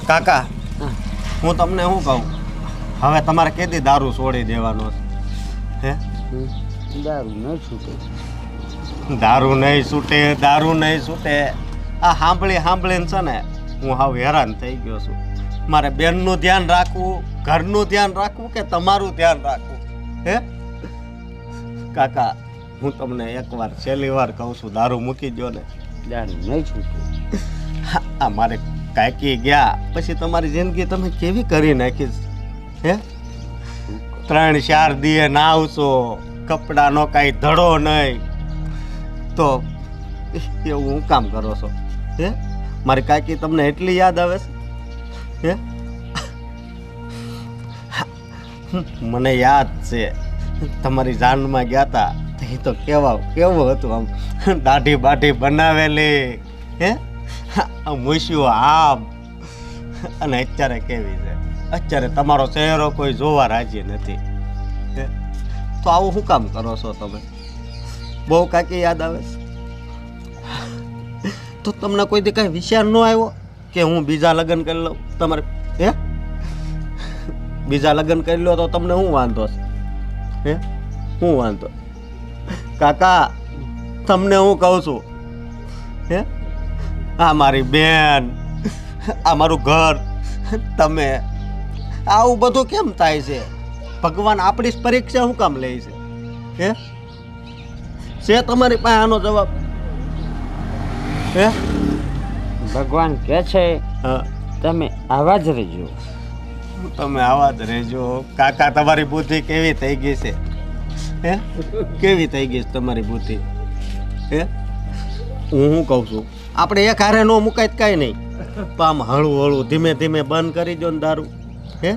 કાકા હું તમને શું કહું, હવે તમારે કેદી દારૂ છોડી દેવાનો છે? હે દારૂ ન છૂટે. દારૂ નહીં છૂટે, દારૂ નહીં છૂટે. આ સાંભળીને છે ને હું હાવ હેરાન થઈ ગયો છું. મારે બેનનું ધ્યાન રાખવું, ઘરનું ધ્યાન રાખવું કે તમારું ધ્યાન રાખવું? હે કાકા હું તમને એકવાર છેલ્લી વાર કહું છું, દારૂ મૂકી દો ને. દારૂ નહીં છૂટું. આ મારે કાકી ગયા પછી તમારી જિંદગી તમે કેવી કરી નાખી હે? 3-4 દીએ નાવશો, કપડાનો કાંઈ ધડો નહીં, તો એવું હું કામ કરો છો હે? મારી કાકી તમને એટલી યાદ આવે છે હે? મને યાદ છે તમારી જાનમાં ગયા હતા એ તો કેવું હતું, આમ દાઢી બાઢી બનાવેલી હે, મૂસ્યું આમ, અને અત્યારે કેવી છે? અત્યારે તમારો ચહેરો કોઈ જોવા રાજી નથી હે? તો આવું શું કામ કરો છો તમે? બહુ કાકી યાદ આવે છે? તો તમને કોઈ દી કાંઈ વિચાર ન આવ્યો કે હું બીજા લગ્ન કરી લઉં તમારે હે? બીજા લગ્ન કરી લો તો તમને શું વાંધો છે હે? શું વાંધો? કાકા તમને હું કહું છું હે, આ મારી બેન, આ મારું ઘર, તમે આવું બધું કેમ થાય છે? ભગવાન આપણી જ પરીક્ષા શું કામ લે છે હે? છે તમારી પાસે આનો જવાબ હે? ભગવાન કહે છે હા, તમે આવા જ રહેજો. તમે આવા જ રહેજો. કાકા તમારી બુદ્ધિ કેવી થઈ ગઈ છે હે? કેવી થઈ ગઈ છે તમારી બુદ્ધિ હે? હું શું કહું છું, આપણે એક હારે ન મુકાય કાંઈ નહીં, પણ આમ હળવું હળવું ધીમે ધીમે બંધ કરી દો ને દારૂ હે?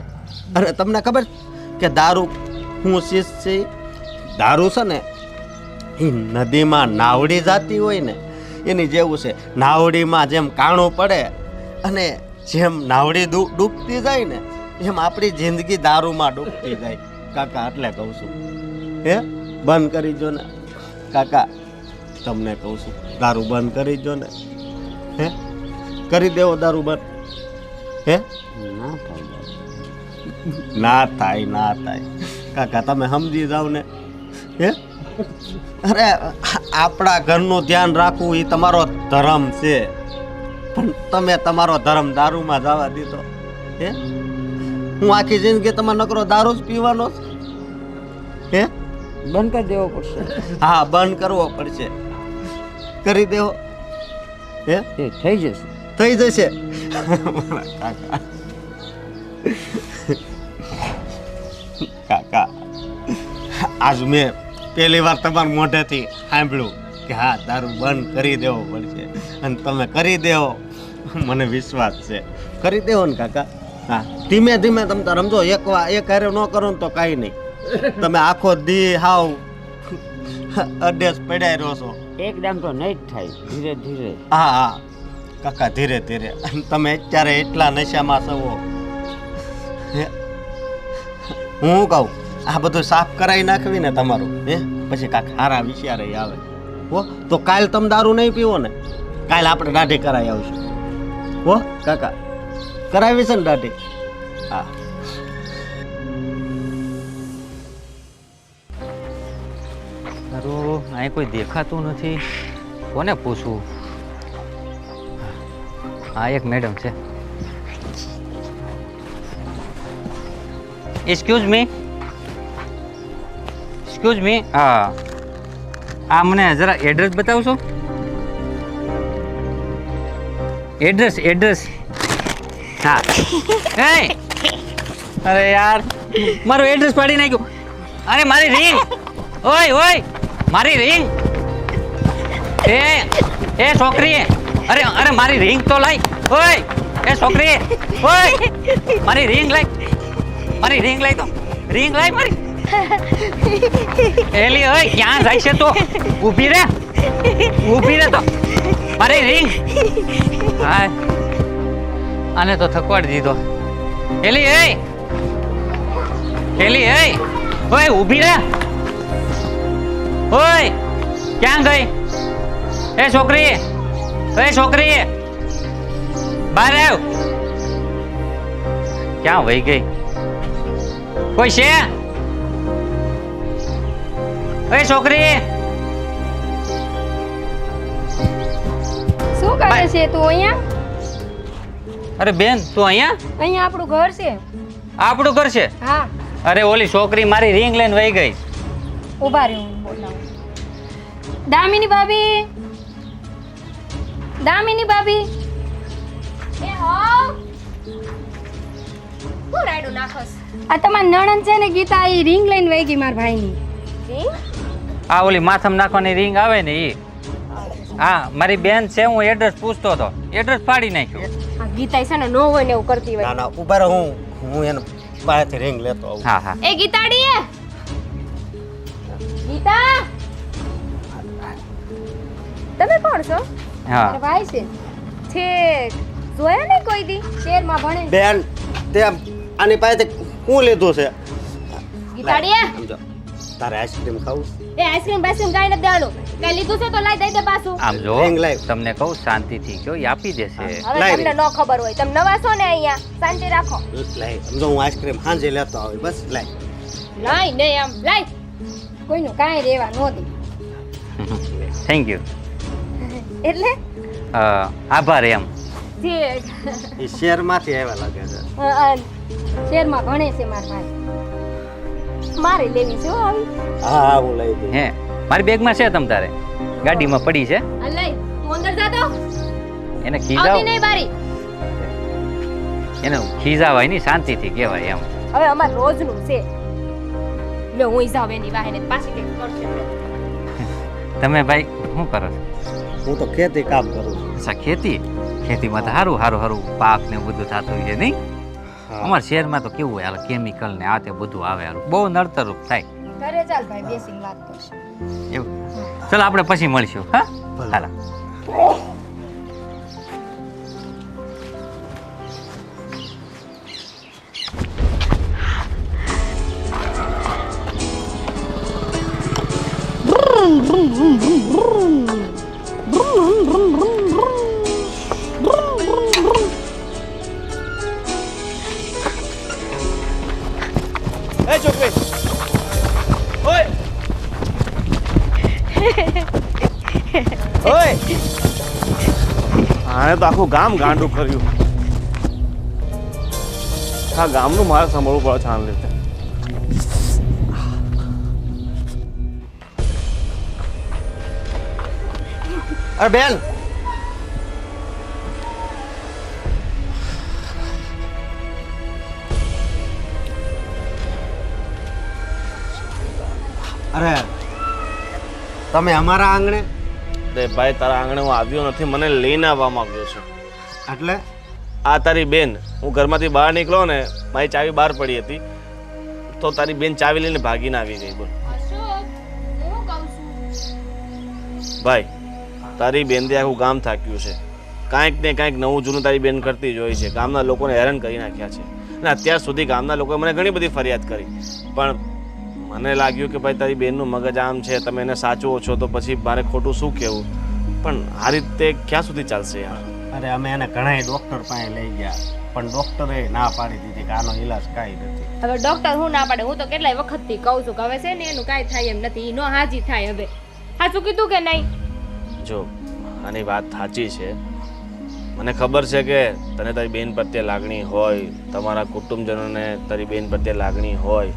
અરે તમને ખબર કે દારૂ શું ચીજ છે? દારૂ છે ને એ નદીમાં નાવડી જાતી હોય ને એની જેવું છે. નાવડીમાં જેમ કાણું પડે અને જેમ નાવડી ડૂબતી જાય ને એમ આપણી જિંદગી દારૂમાં ડૂબતી જાય. કાકા એટલે કહું છું હે, બંધ કરી જો ને કાકા, તમને કહું છું દારૂ બંધ કરી જો ને હે? કરી દેવો દારૂ બંધ હે? ના થાય. ના થાય, ના થાય કાકા, તમે સમજી જાવ ને હે? અરે આપણા ઘરનું ધ્યાન રાખવું એ તમારો ધર્મ છે, પણ તમે તમારો ધર્મ દારૂમાં જવા દીધો હે? હું આખી જિંદગી તમારે નકરો દારૂ જ પીવાનો છે હે? બંધ કરી દેવો પડશે. હા, બંધ કરવો પડશે. કરી દેવો હે? એ થઈ જશે. થઈ જશે કાકા. કાકા આજ મેં પહેલી વાર તમારા મોઢેથી સાંભળ્યું કે હા દારૂ બંધ કરી દેવો પડશે, અને તમે કરી દેવો. મને વિશ્વાસ છે કરી દેવો ને કાકા. હા, ધીમે ધીમે તમે તાર સમજો, એક હારે ન કરો ને તો કાંઈ નહીં. તમે આખો દી હાવ અડ્ડેસ પડ્યા રહ્યો છો. એકદમ તો નહીં જ થાય, ધીરે ધીરે. હા હા કાકા, ધીરે ધીરે. તમે અત્યારે એટલા નશામાં છો હે? હું કહું આ બધું સાફ કરાવી નાખવી ને તમારું હે, પછી કાંક સારા વિચારે આવે હો. તો કાલ તમે દારૂ નહીં પીવો ને, કાલ આપણે દાઢી કરાવી આવશું હો કાકા. કરાવી છે ને દાઢી? હા. તારું અહીં કોઈ દેખાતું નથી, કોને પૂછવું? હા, એક મેડમ છે. Excuse me, excuse me. હા, આ મને જરા એડ્રેસ બતાવશો? એડ્રેસ. હા. એ અરે યાર, મારું એડ્રેસ પાડી નાખ્યું. અરે મારી રિંગ, ઓય મારી રિંગ. એ છોકરી, અરે મારી રિંગ તો લાઈ. ઓય એ છોકરી, ઓય મારી રિંગ લાઈ. મારી રિંગ લાઈ તો, રિંગ લાઈ મારી. એલી ઓય ક્યાં જાય છે તો? ઊભી રે તો મારી રિંગ. હા, આને તો થકવાડી દીધો. એલી ઓય ઊભી રે. ઓય ક્યાં ગઈ? એ છોકરી, બહાર આવ. ક્યાં વહી ગઈ? કોઈ છે? એ છોકરી, શું કરે છે તું અહીંયા? અરે બેન તું અહીંયા? અહીંયા આપણું ઘર છે. આપણું ઘર છે? હા, અરે ઓલી છોકરી મારી રિંગ લઈને વહી ગઈ. ઊભા રહ્યો હું બોલાવું. દામિની ભાભી, દામિની ભાભી, એ હો હું રાયડું નાખોસ. આ તમારી નણંદ છે ને ગીતા, એ રિંગ લઈને વહી ગઈ મારા ભાઈની. આ ઓલી માથમ નાખવાની રિંગ આવે ને એ. હા મારી બેન છે, હું એડ્રેસ પૂછતો હતો, એડ્રેસ પાડી નાખ્યો. આ ગીતા છે ને નો હોય ને એવું કરતી ના હોય. ના ઉભા રહો, હું એને પાસેથી રિંગ લેતો આવું. હા હા એ ગીતાડી, ગીતા તમે કોણ છો? હા મારા ભાઈ છે. છેક જોયા ને કોઈ દી શહેરમાં ભણે. બેન તે આની પાસેથી શું લીધું છે? ગીતાડી, સમજો તારે આઈસ્ક્રીમ ખાવું? એ આઈસ્ક્રીમ બાઈસ્ક્રીમ કાંઈ નથી દેવાનું. કઈ લીધું છે તો લાઈ દઈ દે પાછું. આમ જો રિંગ લાવ. તમને કહું શાંતિથી કયો, એ આપી દેશે. હવે લાઈ તમને ન ખબર હોય, તમે નવા છો ને અહીંયા, શાંતિ રાખો. લાય સમજો, હું આઈસ્ક્રીમ સાંજે લેતો આવી બસ. લાય લાઈ નહીં આમ લાઈ, કોઈનું કાંઈ રહેવા ન દે. Thank you. એટલે આભાર એમ. છેક એ શહેરમાંથી આવ્યા લાગે છે. શહેરમાં ભણે છે મારા ભાઈ. મારે લેવી છે હો આવી. હા હા હું લઈ દઉં. હે મારી બેગમાં છે, તમ તારે ગાડીમાં પડી છે. આ લઈ તું અંદર જા તો. એને આવતી ખીજાવ, નહીં બારી. એને ખીજાવાય નહીં, શાંતિથી કહેવાય એમ. હવે અમાર રોજનું છે. લે હું જાવ એની વાહે ને પાછી કંઈક કરશે. તમે ભાઈ શું કરો છો? હું તો ખેતી કામ કરું છું. અચ્છા ખેતી, ખેતીમાં તો સારું સારું સારું પાક ને એવું બધું થતું હોય છે નહીં? અમારા શહેરમાં તો કેવું હોય, હાલ કેમિકલ ને આ તે બધું આવે, હાલ બહુ નડતરરૂપ થાય ઘરે ચાલ ભાઈ બેસીને વાત કરશે. એવું. ચલો આપણે પછી મળીશું. હા હાલા. એ છોકરી ઓય ઓય, આને તો આખું ગામ ગાંડું કર્યું. આ ગામનું મારે સાંભળવું પડે છે આને લીધે. અરે બેન, અરે તમે અમારા આંગણે? અરે ભાઈ, તારા આંગણે હું આવ્યો નથી, મને લઈને આવવા માંગ્યો છું. એટલે આ તારી બેન, હું ઘરમાંથી બહાર નીકળ્યો ને, મારી ચાવી બહાર પડી હતી, તો તારી બેન ચાવી લઈને ભાગીને આવી ગઈ. બોલ ભાઈ, તારી બેનથી આખું ગામ થાક્યું છે. કાંઈક ને કાંઈક નવું જૂનું તારી બેન કરતી જ હોય છે. ગામના લોકોને હેરાન કરી નાખ્યા છે, અને અત્યાર સુધી ગામના લોકોએ મને ઘણી બધી ફરિયાદ કરી, પણ મને લાગ્યું કે ભાઈ તારી બેનનું મગજ આમ છે, તમે એને સાચવો છો તો પછી મારે ખોટું શું કહેવું. પણ આ રીતે ક્યાં સુધી ચાલશે યાર? અરે અમે એને ઘણા ડોક્ટર પાસે લઈ ગયા, પણ ડોક્ટરે ના પાડી દીધી કે આનો ઈલાજ કાંઈ નથી. હવે ડોક્ટર હું ના પાડે, હું તો કેટલાય વખતથી કહું છું કે હવે છે ને એનું કાંઈ થાય એમ નથી, ઈ નો હાજી થાય. હવે સાચું કીધું કે નહીં? જો આની વાત સાચી છે, મને ખબર છે કે તને તારી બેન પ્રત્યે લાગણી હોય, તમારા કુટુંબજનોને તારી બેન પ્રત્યે લાગણી હોય,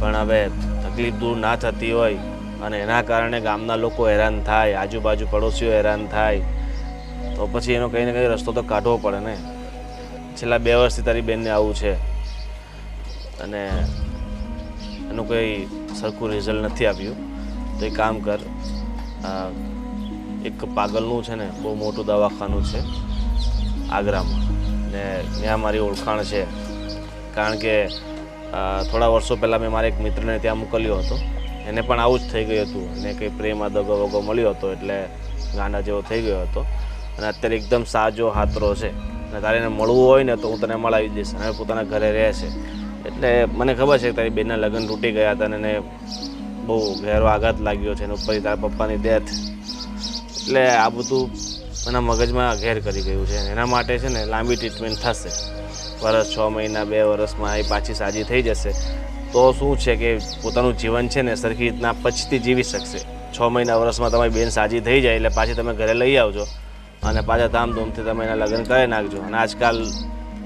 પણ હવે તકલીફ દૂર ના થતી હોય અને એના કારણે ગામના લોકો હેરાન થાય, આજુબાજુ પડોશીઓ હેરાન થાય, તો પછી એનો કંઈ ને કંઈ રસ્તો તો કાઢવો પડે ને. છેલ્લા 2 વર્ષથી તારી બેનને આવું છે અને એનું કોઈ સરખું રિઝલ્ટ નથી આવ્યું. તો એક કામ કર, એક પાગલનું છે ને બહુ મોટું દવાખાનું છે આગ્રામાં, ને ત્યાં મારી ઓળખાણ છે. કારણ કે થોડા વર્ષો પહેલાં મેં મારા એક મિત્રને ત્યાં મોકલ્યો હતો, એને પણ આવું જ થઈ ગયું હતું, એને કંઈ પ્રેમ દગો વગો મળ્યો હતો એટલે ગાંડા જેવો થઈ ગયો હતો, અને અત્યારે એકદમ સાજો હાથરો છે, અને તારે એને મળવું હોય ને તો હું તને મળાવી દઈશ. અને પોતાના ઘરે રહે છે, એટલે મને ખબર છે કે તારી બેનના લગ્ન તૂટી ગયા હતા અને એને બહુ ઘેરો આઘાત લાગ્યો છે, અને ઉપર તારા પપ્પાની ડેથ, એટલે આ બધું એના મગજમાં ઘેર કરી ગયું છે. એના માટે છે ને લાંબી ટ્રીટમેન્ટ થશે, વર્ષ 6 મહિના 2 વર્ષમાં એ પાછી સાજી થઈ જશે. તો શું છે કે પોતાનું જીવન છે ને સરખી રીતના પછીથી જીવી શકશે. 6 મહિના વર્ષમાં તમારી બેન સાજી થઈ જાય એટલે પાછી તમે ઘરે લઈ આવજો અને પાછા ધામધૂમથી તમે એના લગ્ન કરી નાખજો. અને આજકાલ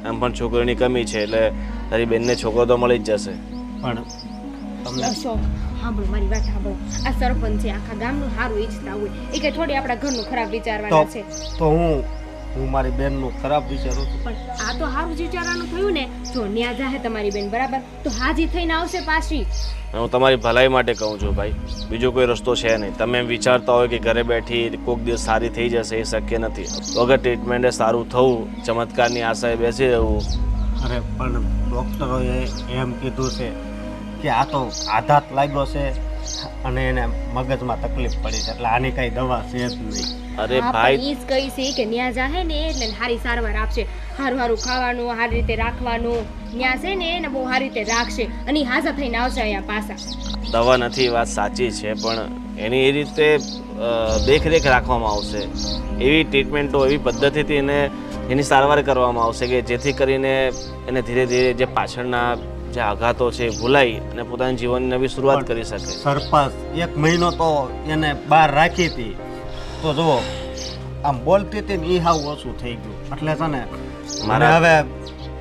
એમ પણ છોકરીની કમી છે, એટલે તારી બેનને છોકરો તો મળી જ જશે. પણ તમને સાંભળો મારી વાત સાંભળો. આ સરપંચ છે, આખા ગામનું સારું ઈચ્છતા હોય. એ કે થોડી આપણા ઘરનું ખરાબ વિચારવાના છે. તો હું મારી બેનનું ખરાબ વિચારું છું. પણ આ તો સારું જ વિચારવાનું થયું ને. જો ન્યા જાહે તમારી બેન બરાબર, તો હાજી થઈને આવશે પાછી. હું તમારી ભલાઈ માટે કહું છું ભાઈ, બીજો કોઈ રસ્તો છે નહીં. તમે એમ વિચારતા હોય કે ઘરે બેઠી કોઈક દિવસ સારી થઈ જશે, એ શક્ય નથી. વગર ટ્રીટમેન્ટે સારું થવું, ચમત્કારની આશાએ બેસી રહેવું. અરે પણ ડૉક્ટરોએ એમ કીધું છે કે આ તો આઘાત લાગ્યો છે અને એને મગજમાં તકલીફ પડી છે, એટલે આની કાંઈ દવા છે જ નહીં. અરે હા, ભાઈ, પણ ઈ જ કહી છે કે ન્યા જાહે ને એટલે સારી સારવાર આપશે. સારું સારું ખાવાનું, સારી રીતે રાખવાનું. ન્યા છે ને એને બહુ સારી રીતે રાખશે અને ઈ હાજર થઈને આવશે અહીંયા પાછા. દવા નથી વાત સાચી છે, પણ એની એ રીતે દેખરેખ રાખવામાં આવશે. એવી ટ્રીટમેન્ટો, એવી પદ્ધતિથી એની સારવાર કરવામાં આવશે કે જેથી કરીને એને ધીરે ધીરે જે પાછળના જે આઘાતો છે એ ભૂલાઈ અને પોતાની જીવનની નવી શરૂઆત કરી શકે. સરપંચ 1 મહિનો તો એને બહાર રાખી હતી, તો જુઓ આમ બોલતી હતી ને એ હાવ ઓછું થઈ ગયું. એટલે છે ને મને હવે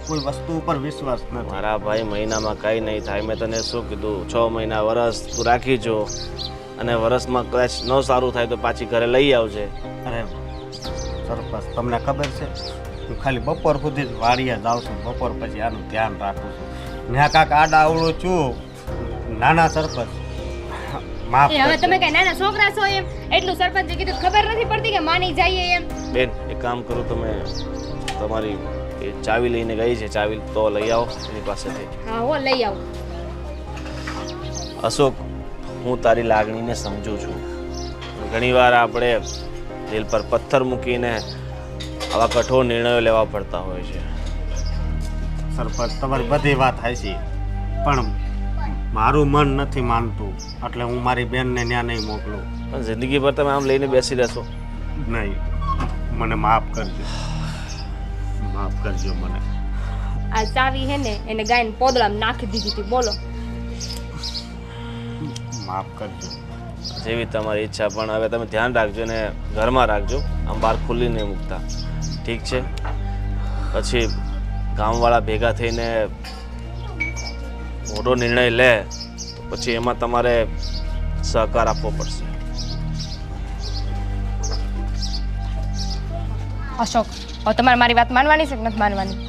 કોઈ વસ્તુ ઉપર વિશ્વાસ નથી. મારા ભાઈ, મહિનામાં કાંઈ નહીં થાય. મેં તને શું કીધું, 6 મહિના, વરસ તું રાખી જો, અને વરસમાં કદાચ ન સારું થાય તો પાછી ઘરે લઈ આવજે. અરે સરપંચ, તમને ખબર છે હું ખાલી બપોર સુધી જ વાડીએ જાઉં છું, બપોર પછી આનું ધ્યાન રાખું છું. ને કાંક આડા આવડું છું. નાના સરપંચ, માફ એ હવે કરજો. તમે કઈ નાના છોકરા છો એમ? એટલું સરપંચે કીધું ખબર નથી પડતી કે માની જઈએ એમ? બેન, એક કામ કરું, તમે તમારી એ ચાવી લઈને ગઈ છે, ચાવી તો લઈ આવો એની પાસેથી. હા હો, લઈ આવો. અશોક, હું તારી લાગણીને સમજું છું. ઘણીવાર આપણે દિલ પર પથ્થર મૂકીને આવા કઠોર નિર્ણયો લેવા પડતા હોય છે. સરપંચ, તમારી બધી વાત હાચી, પણ મારું મન નથી માનતું, એટલે હું મારી બેનને ત્યાં નહીં મોકલું. પણ જિંદગી ભર તમે આમ લઈને બેસી રહેશો? નહીં, મને માફ કરજો, માફ કરજો મને. આ ચાવી હે ને એને ગાયને પોદળામાં નાખી દીધી હતી. બોલો, માફ કરજો. જેવી તમારી ઈચ્છા, પણ હવે તમે ધ્યાન રાખજો ને ઘરમાં રાખજો, આમ બહાર ખુલ્લી નહીં મૂકતા, ઠીક છે? પછી ગામવાળા ભેગા થઈને મોટો નિર્ણય લે તો પછી એમાં તમારે સહકાર આપવો પડશે. અશોક, હવે તમારે મારી વાત માનવાની છે કે નથી માનવાની?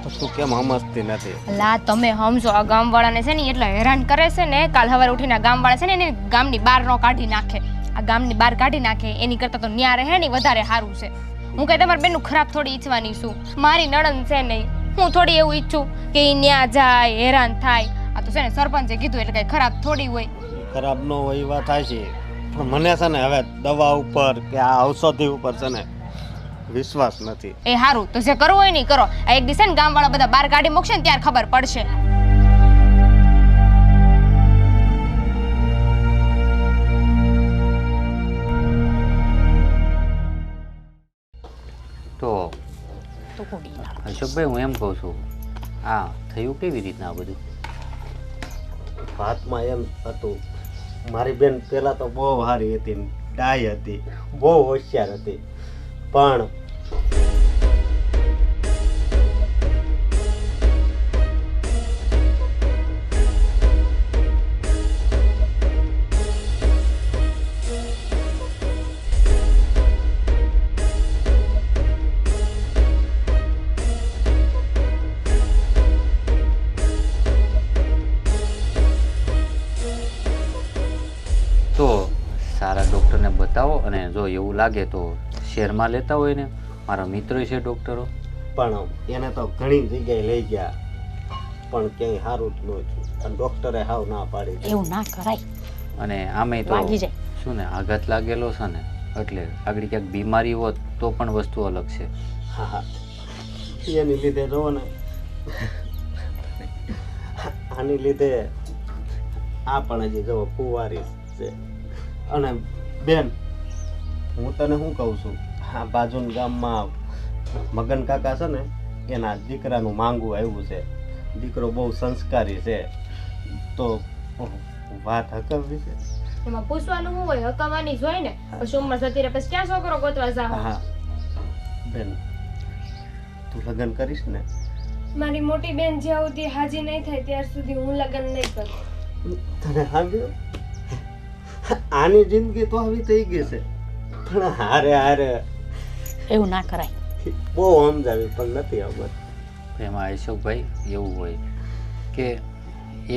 તો તું કેમ સમજતી નથી? લા, તમે સમજો, આ ગામવાળાને છે ને એટલે હેરાન કરે છે ને. કાલ સવારે ઉઠીને આ ગામવાળા છે ને એને ગામની બહાર નો કાઢી નાખે. આ ગામની બહાર કાઢી નાખે એની કરતાં તો ન્યા રહે ને વધારે સારું છે. હું કઈ તમારા બેનનું ખરાબ થોડી ઈચ્છવાની છું? મારી નણંદ છે નહીં, હું થોડી એવું ઈચ્છું કે એ ન્યા જાય, હેરાન થાય. આ તો છે ને સરપંચે કીધું એટલે કઈ ખરાબ થોડી હોય. ખરાબ ન હોય એ વાત થાય છે, પણ મને છે ને હવે દવા ઉપર કે આ ઔષધિ ઉપર છે ને વિશ્વાસ નથી. એ સારું, તો જે કરવું હોય નહીં કરો. આ એક દિવસે ને ગામવાળા બધા બહાર કાઢી મૂકશે ને ત્યારે ખબર પડશે. તો અશોકભાઈ, હું એમ કહું છું, આ થયું કેવી રીતના આ બધું? વાતમાં એમ હતું, મારી બેન પહેલાં તો બહુ સારી હતી, ડાય હતી, બહુ હોશિયાર હતી, પણ તો સારા ડૉક્ટરને બતાવો, અને જો એવું લાગે તો શહેરમાં લેતા હોય ને, મારા મિત્રો છે ડૉક્ટરો. પણ એને તો ઘણી જગ્યાએ લઈ ગયા, પણ ક્યાંય સારું જ ન થયું, અને ડૉક્ટરે હાવ ના પાડી દીધી. એવું ના કરાય, અને આમે તો વાગી જાય. શું ને, આઘાત લાગેલો છે ને, એટલે આગળ ક્યાંક બીમારી હોત તો પણ વસ્તુ અલગ છે. હા હા, એની લીધે જુઓ ને, આની લીધે આ પણ હજી જુઓ કુંવારી છે. અને બેન, હું તને શું કહું છું, આ બાજુના ગામમાં મગન કાકા છે ને, એના દીકરાનું માંગવું આવ્યું છે. દીકરો બહુ સંસ્કારી છે, તો વાત હકવવી છે. એમાં પૂછવાનું શું હોય? હકવાની જ હોય ને. પછી ઉંમર જતી રહે પછી ક્યાં છોકરો ગોતવા જાવ? હા બેન, તું લગ્ન કરીશ ને? મારી મોટી બેન જ્યાં સુધી હાજી નહીં થાય ત્યાર સુધી હું લગ્ન નહીં કરું. તને સાંભળ્યો? આની જિંદગી તો આવી થઈ ગઈ છે, પણ હારે હારે એવું ના કરાય. બહુ સમજાવી પણ નથી આવત. એમાં અશોકભાઈ એવું હોય કે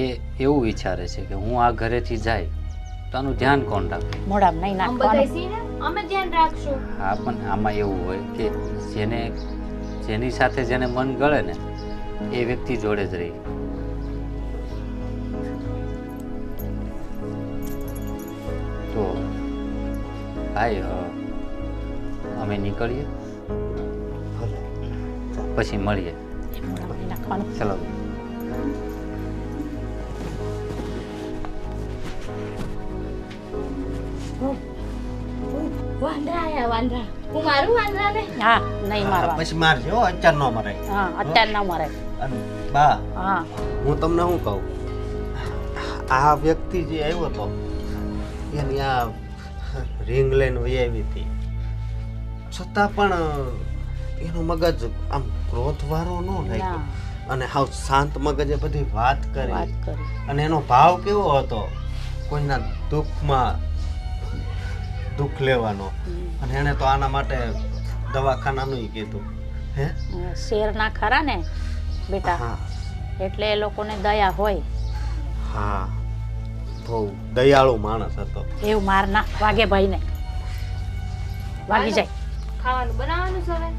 એ એવું વિચારે છે કે હું આ ઘરેથી જાય તો આનું ધ્યાન કોણ રાખે? મોઢામાં નહીં આમ બધાય નાખવાનું. છીએ ને, અમે ધ્યાન રાખશું. હા, પણ આમાં એવું હોય કે જેની સાથે જેને મન ગળે ને એ વ્યક્તિ જોડે જ રહી. તો ભાઈ અમે નીકળીએ, પછી મળીએ. મોઢામાં નહીં નાખવાનું. ચલો. વાંદરા આયા, વાંદરા. હું મારું વાંદરાને? હા, નહીં મારવાનું. પછી મારજો હો, અત્યાર નો મરાય. હા, અત્યારે ના મરાય. અને બા, હા, હું તમને શું કહું, આ વ્યક્તિ જે આવ્યો હતો એની આ રિંગ લઈને વહી આવી હતી, છતાં પણ એનું મગજ આમ ક્રોધવાળો ન લાગ્યો અને હાવ શાંત મગજે બધી વાત વાત કરી. કરી. અને એનો ભાવ કેવો હતો, કોઈના દુઃખમાં દુઃખ લેવાનો. અને એણે તો આના માટે દવાખાનાનું કીધું. હે શેરના ખરા ને બેટા, હા એટલે એ લોકોને દયા હોય. હા, બહુ દયાળુ માણસ હતો. એવું માર ના વાગે ભાઈ ને વાગી જાય. ખાવાનું બનાવવાનું છે હવે?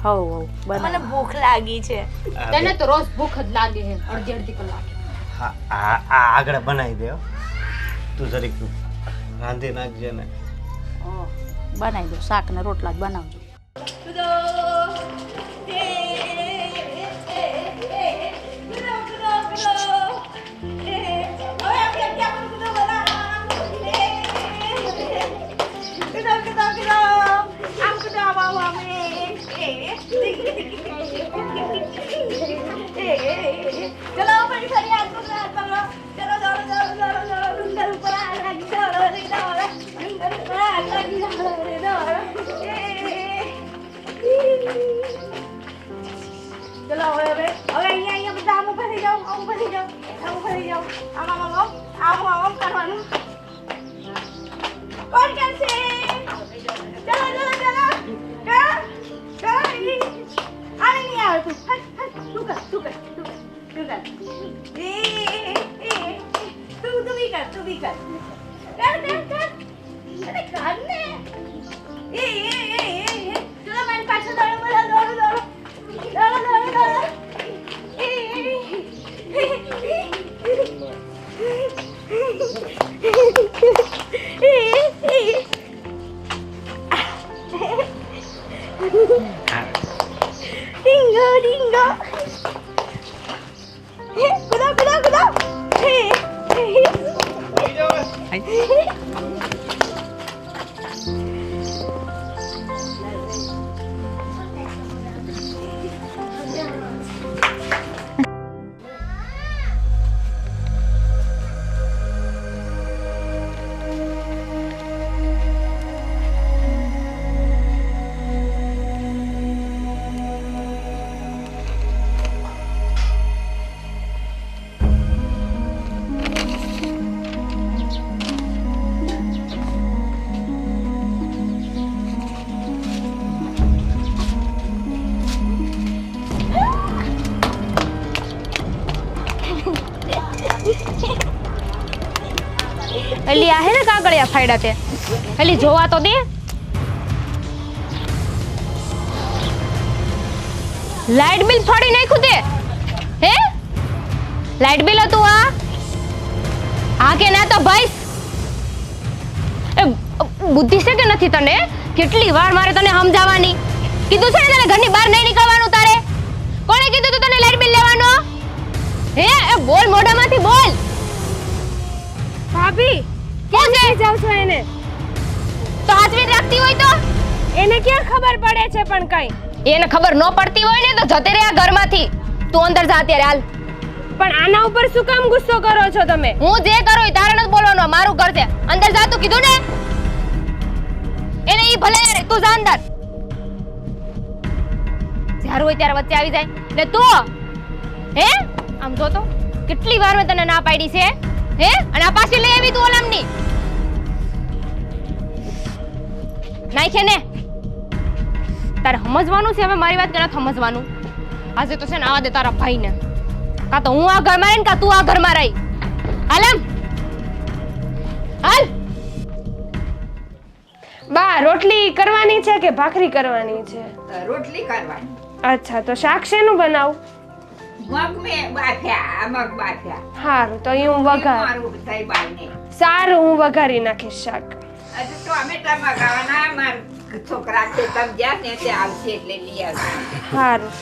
હવ હવ મને બનાવ. ભૂખ લાગી છે. આ તને તો રોજ ભૂખ જ લાગે છે, અડધી અડધી કલાકે. હા, આ આગળ બનાવી દે હો. તું જરીક રાંધી નાખજે ને. બનાવી દો, શાક ને રોટલા જ બનાવજો. એલી આ હે ને કાગળિયા ફાડ્યા તે, એલી જોવા તો દે. લાઇટ બિલ ફાડી નાખ્યું તે? હે લાઇટ બિલ હતું આ? હા કે ના તો ભાઈ? એ બુદ્ધિ છે કે નથી તને? કેટલી વાર મારે તને સમજાવવાની કીધું છે ને, તને ઘરની બહાર નહીં નીકળવાનું તારે. કોણે કીધું તું તને લાઇટ બિલ લેવાનો? હે એ બોલ, મોઢામાંથી બોલ. ભાભી કેમ લઈ જાવ છો એને? તો હાજરી રાખતી હોય તો એને ક્યાં ખબર પડે છે પણ કઈ? એને ખબર ન પડતી હોય ને તો જતી રહે આ ઘરમાંથી. તું અંદર જા અત્યારે, હાલ. પણ આના ઉપર શું કામ ગુસ્સો કરો છો તમે? હું જે કરું એ તારે નથી બોલવાનું, મારું ઘર છે. અંદર જા, તું કીધું ને. એને ઈ ભલે રે, તું જા અંદર. જ્યારે હોય ત્યારે વચ્ચે આવી જાય ને તું. હે આમ જો તો કેટલી વાર મેં તને ના પાડી છે. હે અને આ પાછી લઈ આવી તું ઓલામની નાખે ને તારે સમજવાનું છે હવે મારી વાત કે નથી સમજવાનું આજે તો છે ને આવા દે તારા ભાઈને કાં તો હું આ ઘરમાં રહી ને કાં તું આ ઘરમાં રહી હાલ એમ હાલ બા રોટલી કરવાની છે કે ભાખરી કરવાની છે? રોટલી કરવાની. અચ્છા તો શાક શેનું બનાવું? મગ મેં બાફ્યા, મગ બાફ્યા. સારું તો હું વઘાર મારું થઈ બાઈને. સારું હું વઘારી નાખીશ શાક. હજુ ટોમેટા મગાવવાના. માર છોકરા છે તમ જ્યાં ને તે આવશે એટલે લઈ આવશે. સારું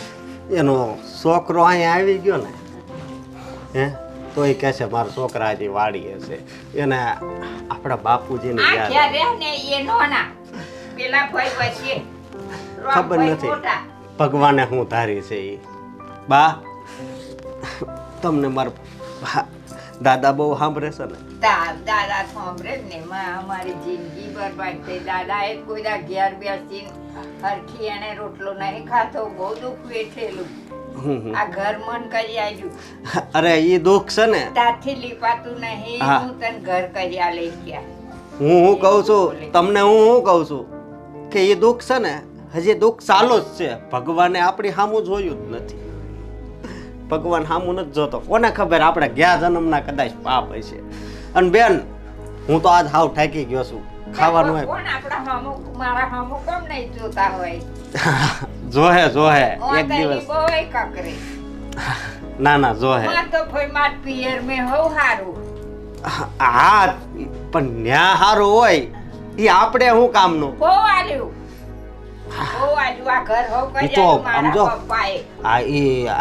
એનો છોકરો અહીંયા આવી ગયો ને હે તો એ કહે છે મારા છોકરા હજી વાડીએ છે એને આપણા બાપુજીને આ યાદ ક્યાં રહ્યા ને એ નોના. પેલા ભાઈ પછી ખબર નથી ભગવાને હું ધારી છે એ બા તમને મારા દાદા બહુ સાંભળે છે ને દાદા સાંભળે ને અમારી જિંદગી બરબાદ થઈ. દાદાએ કોઈ ઘેર બેસીને હરખી એને રોટલો નહીં ખાતો. બહુ દુઃખ વેઠેલું. આ ઘર મન કરી આવ્યું. અરે એ દુઃખ છે ને ત્યાંથી લીપાતું નહીં. હું તને ઘર કર્યા લઈ ગયા. હું કહું છું તમને હું કહું છું કે એ દુઃખ છે ને હજી દુઃખ ચાલુ જ છે. ભગવાને આપણી સામું જોયું જ નથી. ભગવાન સામું નથી જોતો. કોને ખબર આપણે ગયા જન્મના કદાચ પાપ હશે. અને બેન હું તો આજ હાવ થાકી ગયો છું. ખાવાનું કોણ આપણા હામુ મારા હામુ કેમ નહીં જોતા હોય? જોહે એક દિવસ દિવસ બહુ કકરે. ના ના જોહે માં તો ભાઈ માર પિયર મે હોવ હારું. હા પણ ન્યા હારું હોય એ આપણે શું કામનું? બહુ આલ્યું. બહુ આલ્યું. આ ઘર હોવ ઈ તો કર્યા મારા સમજો. પપ્પાએ.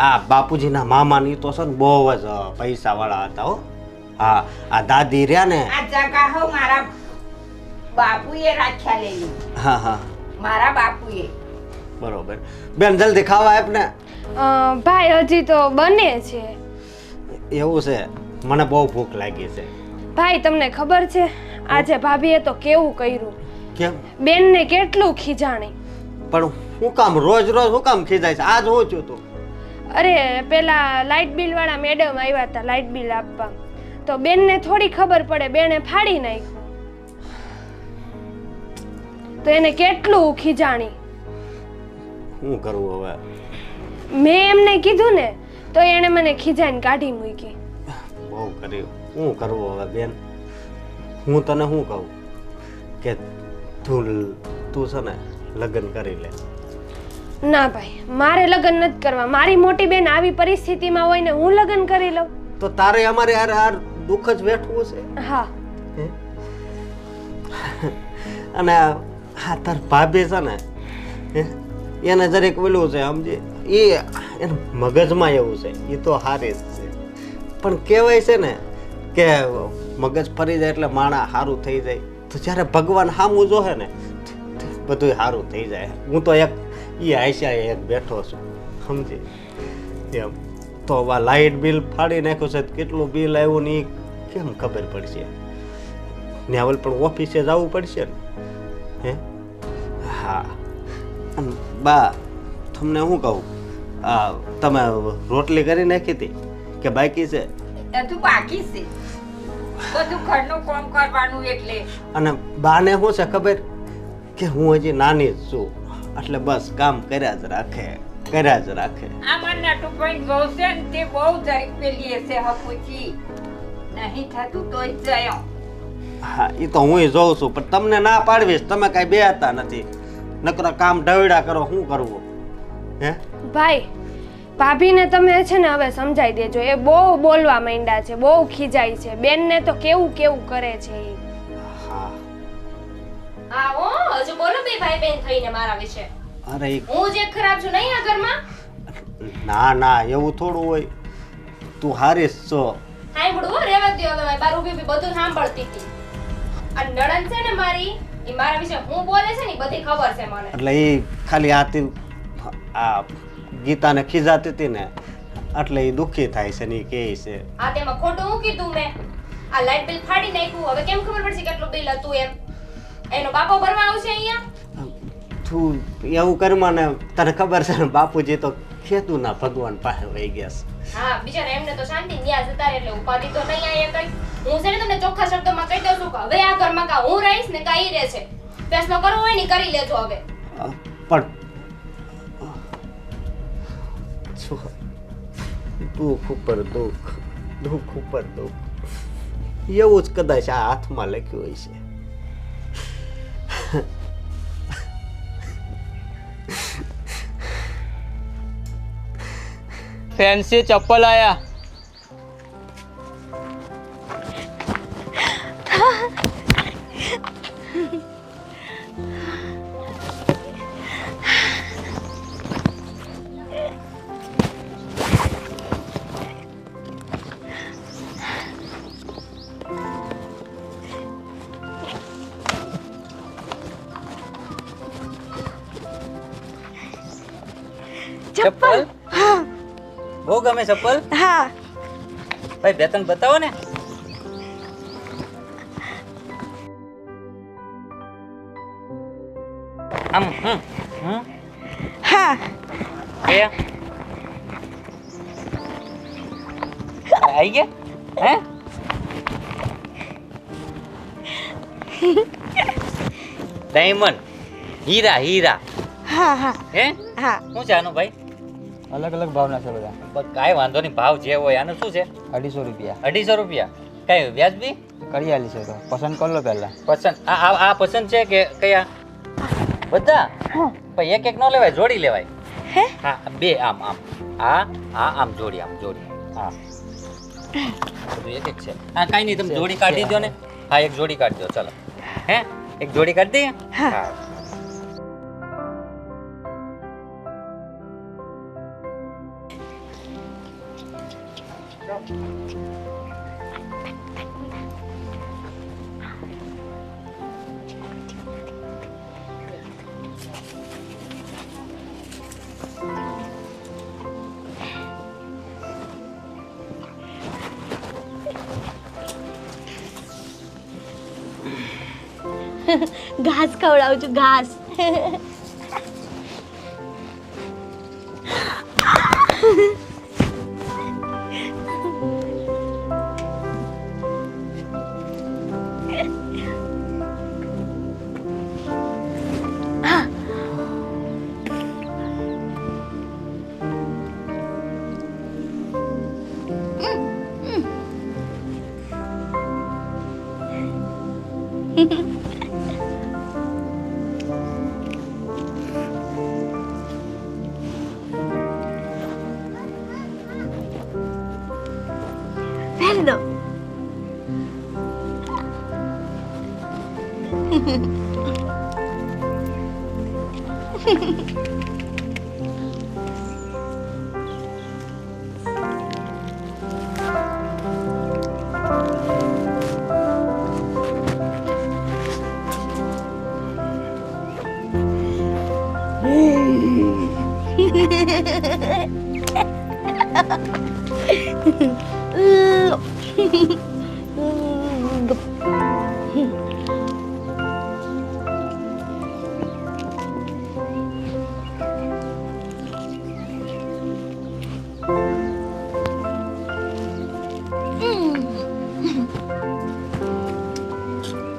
આ બાપુજીના મામા ની તો છે ને બહુ જ પૈસા વાળા હતા હો. હા આ દાદી રહ્યા ને આ જગા હોવ મારા બાપુએ રાખ્યા લેલી. હા હા મારા બાપુએ. બરોબર બેન જલ્દી ખાવા આપ ને. ભાઈ હજી તો બને છે. એવું છે મને બહુ ભૂખ લાગી છે. ભાઈ તમને ખબર છે આજે ભાભીએ તો કેવું કર્યું? કેમ? બેનને કેટલું ખીજાણી. પણ હું કામ રોજ રોજ હું કામ ખીજાય છે? આજ હું છું તું અરે પેલા લાઇટ બિલ વાળા મેડમ આવ્યા હતા લાઇટ બિલ આપવા તો બેનને થોડી ખબર પડે બેને ફાડી નાખ્યું તો એને કેટલું ખીજાણી. શું કરવું હવે? મેં એમને કીધું ને તો એણે મને ખીજાઈને કાઢી મૂકી. બહુ કર્યું. શું કરવું હવે બેન? હું તને શું કહું કે તું છે ને લગ્ન કરી લે. ના ભાઈ મારે લગ્ન નથી કરવા. મારી મોટી બેન આવી પરિસ્થિતિમાં હોય ને હું લગ્ન કરી લઉં તો તારે અમારે આ દુઃખ જ વેઠવું છે. હા અને હા તાર ભાભી છે ને એને જરીક પેલું છે સમજે એ એના મગજમાં એવું છે એ તો હારી જ છે પણ કહેવાય છે ને કે મગજ ફરી જાય એટલે માણા સારું થઈ જાય તો જ્યારે ભગવાન સામું જોહે ને બધું સારું થઈ જાય. હું તો એક એ આશા એક બેઠો છું સમજી એમ તો આ લાઇટ બિલ ફાડી નાખ્યું છે કેટલું બિલ આવ્યું ને એ કેમ ખબર પડશે? ન્યાવલ પણ ઓફિસે જવું પડશે ને હે. હા બા તમને શું કહું તમે રોટલી કરી નાખી હતી કે બાકી છે? બધું બાકી છે. બધું ઘરનું કામ કરવાનું એટલે. અને બાને શું છે ખબર કે હું હજી નાની જ છું એટલે બસ કામ કર્યા જ રાખે. આમાં નટુ ભાઈ બહુ છે ને તે બહુ જરીક પેલી હશે હપુચી નહીં થતું તોય જયો. હા એ તો હું જોઉં છું પણ તમને ના પાડવીશ. તમે કાંઈ બે હતા નથી નકરો કામ ઢવડા કરો. શું કરવું હે? ભાઈ ભાભીને તમે છે ને હવે સમજાઈ દેજો. એ બહુ બોલવા માંડ્યા છે બહુ ખીજાય છે. બેનને તો કેવું કરે છે એ. હા હા ઓ હજુ બોલો બે ભાઈ બેન થઈને મારા વિશે. અરે હું જે ખરાબ છું નહીં આ ઘરમાં? ના એવું થોડું હોય. તું હારી જ છો. સાંભળો રેવા દો તમે. બાર ઊભી બધું સાંભળતી હતી. આ નણંદ છે ને મારી એ મારા વિશે હું બોલે છે ને બધી ખબર છે મને. એટલે એ ખાલી આતી આ ગીતાને ખીજાતી હતી ને એટલે એ દુઃખી થાય છે ને એ કહે છે. આ તેમાં ખોટું હું કીધું મેં? આ લાઇટ બિલ ફાડી નાખ્યું. હવે કેમ ખબર પડશે કેટલું બિલ હતું એમ? એનો બાપો ભરવા આવશે અહીંયા? તું એવું કરમાં ને તને ખબર છે ને બાપુજી તો ખેતુના ભગવાન પાસે વહી ગયા છે. હા બિચારા એમને તો શાંતિ ન્યા જતા રહે એટલે ઉપાધિ તો નહીં આયા કઈ હું છે ને તમને ચોખ્ખા શબ્દોમાં કહી દઉં છું કે હવે આ ઘરમાં કા હું રહીશ ને કા ઈ રહે છે ફેસલો કરવો હોય ને કરી લેજો હવે પણ શું દુઃખ ઉપર દુઃખ દુઃખ ઉપર દુઃખ એવું જ કદાચ આ હાથમાં લખ્યું હોય છે. ફેન્સી ચપ્પલ આયા. ચપ્પલ બહુ ગમે ચપ્પલ. હા ભાઈ બે ત્રણ બતાવો ને. આમ હા કયા આવી ગયા હે ડાયમંડ હીરા હીરા હા હા હે હા શું છે આનું ભાઈ? અલગ અલગ ભાવના છે બધા. બસ કાંઈ વાંધો નહીં, ભાવ જે હોય. આનું શું છે? 250 રૂપિયા. 250 રૂપિયા. કઈ વ્યાજબી કરી આલી છે તો પસંદ કરી લો પહેલા. પસંદ આ પસંદ છે કે કયા બધા? ભાઈ એક એક ન લેવાય, જોડી લેવાય. હા બે આમ આમ આ આમ જોડી હા બધું એક એક છે. હા કાંઈ નહીં, તમે જોડી કાઢી દો ને. હા એક જોડી કાઢી દો, ચલો. હે એક જોડી કાઢી દઈએ. હા ઘાસ ખવડાવું છું ઘાસ. પહેરી દો.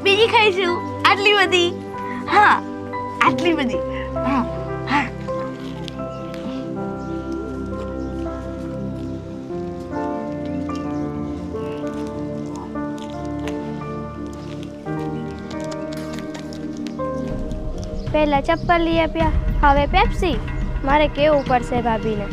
બીજી ખાઈશું. આટલી બધી? હા આટલી બધી. હા હા પહેલા ચપ્પલ લઈ આપ્યા, હવે પેપ્સી. મારે કેવું પડશે ભાભીને.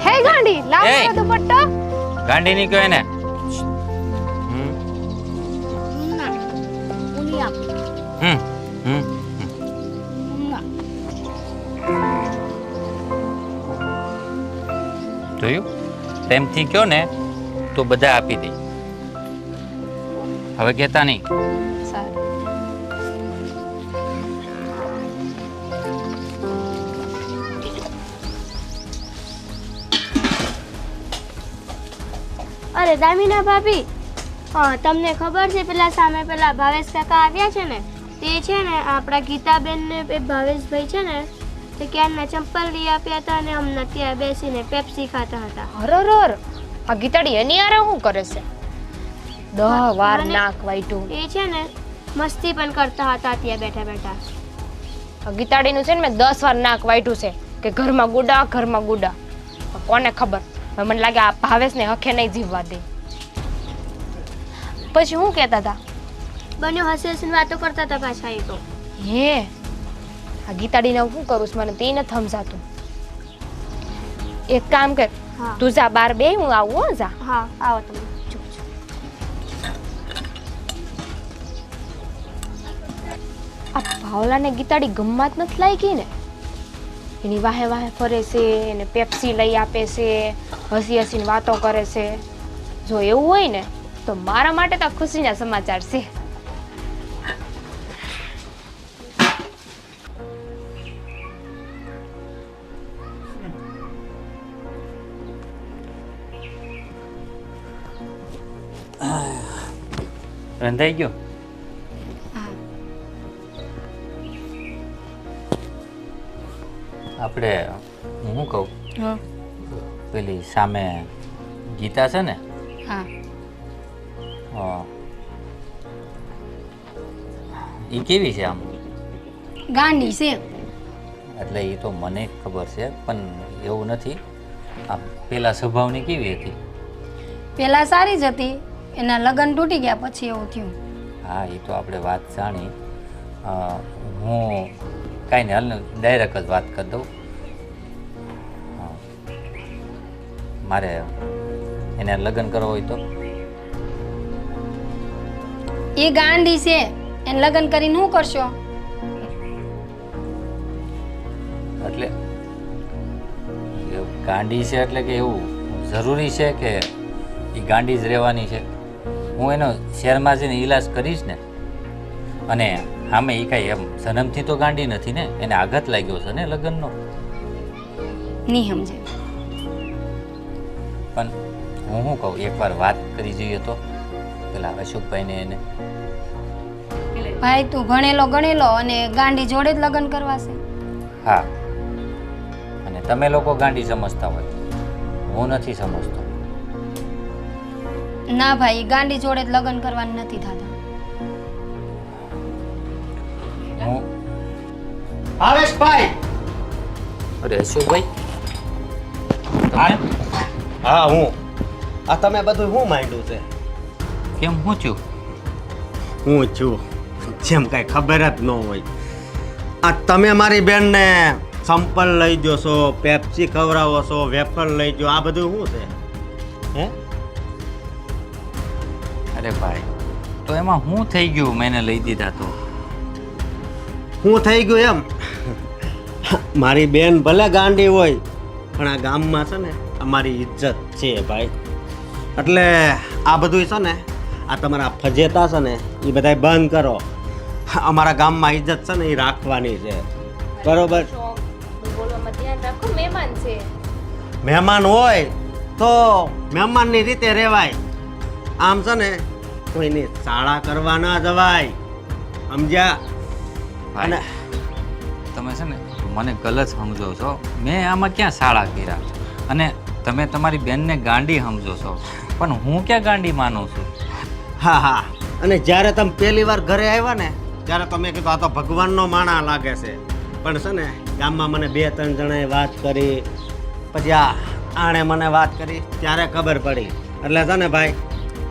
હે ગાંડી, લાવ એ! મારો દુપટ્ટો. ગાંડી ની કહેવાય ને. હમ હમ જોયું? પ્રેમથી કયો ને તો બધા આપી દે. હવે કહેતા નહીં. અરે દામિના ભાભી, હા, તમને ખબર છે પેલા સામે પેલા ભાવેશ કાકા આવ્યા છે ને, તે છે ને આપણા ગીતાબેન ને એ ભાવેશભાઈ છે ને, તે ક્યારના ચંપલ લઈ આપ્યા હતા અને હમણાં ત્યાં બેસીને પેપ્સી ખાતા હતા. હરર, આ ગીતાડી એની આરે શું કરે છે? 10 વાર અને નાક વાઈટું. એ છે ને મસ્તી પણ કરતા હતા ત્યાં બેઠા બેઠા. આ ગીતાડીનું છે ને મેં 10 વાર નાક વાઈટું છે કે ઘરમાં ગુડા ઘરમાં ગુડા. કોને ખબર, હવે મને લાગે આ ભાવેશને હખે નહીં જીવવા દે. પછી શું કહેતા હતા? બંને હસી હસીને વાતો કરતા હતા પાછા એ તો. હે, આ ગીતાડીને હું શું કરું છું મને તે નથી સમજાતું. એક કામ કર, હા તું જા બાર બે, હું આવું હો. જા. હા, આવો તમે. આ ભાવલાને ગીતાડી ગમત નથી લાગી ને? એની વાહે વાહે ફરે છે, એને પેપ્સી લઈ આપે છે, હસી હસીને વાતો કરે છે. જો એવું હોય ને તો મારા માટે તો ખુશીના સમાચાર છે. રંધાઈ ગયો? આપણે હું શું કહું, હા પેલી સામે ગીતા છે ને, હા એ કેવી છે આમ? ગાંડી છે. એટલે એ તો મને ખબર છે, પણ એવું નથી. આમ પેલા સ્વભાવની કેવી હતી? પેલા સારી જ હતી, એના લગ્ન તૂટી ગયા પછી એવું થયું. હા, એ તો આપણે વાત જાણી. હું કાંઈ નહીં, હાલ ડાયરેક્ટ જ વાત કરી દઉં. મારે એને લગ્ન કરવો હોય તો? એ ગાંડી છે, એને લગ્ન કરીને શું કરશો? એટલે ગાંડી છે એટલે કે એવું જરૂરી છે કે એ ગાંડી જ રહેવાની છે? હું એનો શહેરમાં જઈને ઈલાજ કરીશ ને. અને આમે એ કાંઈ એમ જન્મથી તો ગાંડી નથી ને, એને આઘાત લાગ્યો છે ને લગ્નનો. નહીં સમજે. પણ હું શું કહું, એકવાર વાત કરી જોઈએ તો પેલા અશોકભાઈને એને. ભાઈ તું ગણેલો અને ગાંડી જોડે જ લગ્ન કરવા છે? હા, અને તમે લોકો ગાંડી સમજતા હોય, હું નથી સમજતો. ના ભાઈ, ગાંડી જોડે જ લગ્ન કરવાનું નથી થતા. હું ભાવેશભાઈ! અરે અશોકભાઈ, હા હું. આ તમે બધું શું માંડ્યું છે? કેમ હું છું? હું છું જેમ કાંઈ ખબર જ ન હોય. આ તમે મારી બેનને સંપલ લઈ દો છો, પેપ્સી ખવડાવો છો, વેફર લઈ દો, આ બધું શું છે હે? અરે ભાઈ, તો એમાં હું થઈ ગયું મેને લઈ દીધા તો? હું થઈ ગયું એમ? મારી બેન ભલે ગાંડી હોય પણ આ ગામમાં છે ને અમારી ઇજ્જત છે ભાઈ. એટલે આ બધું છે ને, આ તમારા ફજેતા છે ને એ બધાય બંધ કરો. અમારા ગામમાં ઇજ્જત છે ને એ રાખવાની છે, બરોબર? બોલવામાં ધ્યાન રાખો, મહેમાન છે. મહેમાન હોય તો મહેમાનની રીતે રહેવાય. આમ છે ને કોઈની શાળા કરવા ના જવાય, સમજ્યા? અને તમે છે ને મને ગલત સમજો છો. મેં આમાં ક્યાં શાળા કર્યા? અને તમે તમારી બેનને ગાંડી સમજો છો, પણ હું ક્યાં ગાંડી માનું છું? હા હા, અને જ્યારે તમે પહેલી વાર ઘરે આવ્યા ને ત્યારે તમે કીધું આ તો ભગવાનનો માણા લાગે છે. પણ છે ને ગામમાં મને 2-3 જણાએ વાત કરી, પછી આણે મને વાત કરી ત્યારે ખબર પડી. એટલે છે ને ભાઈ,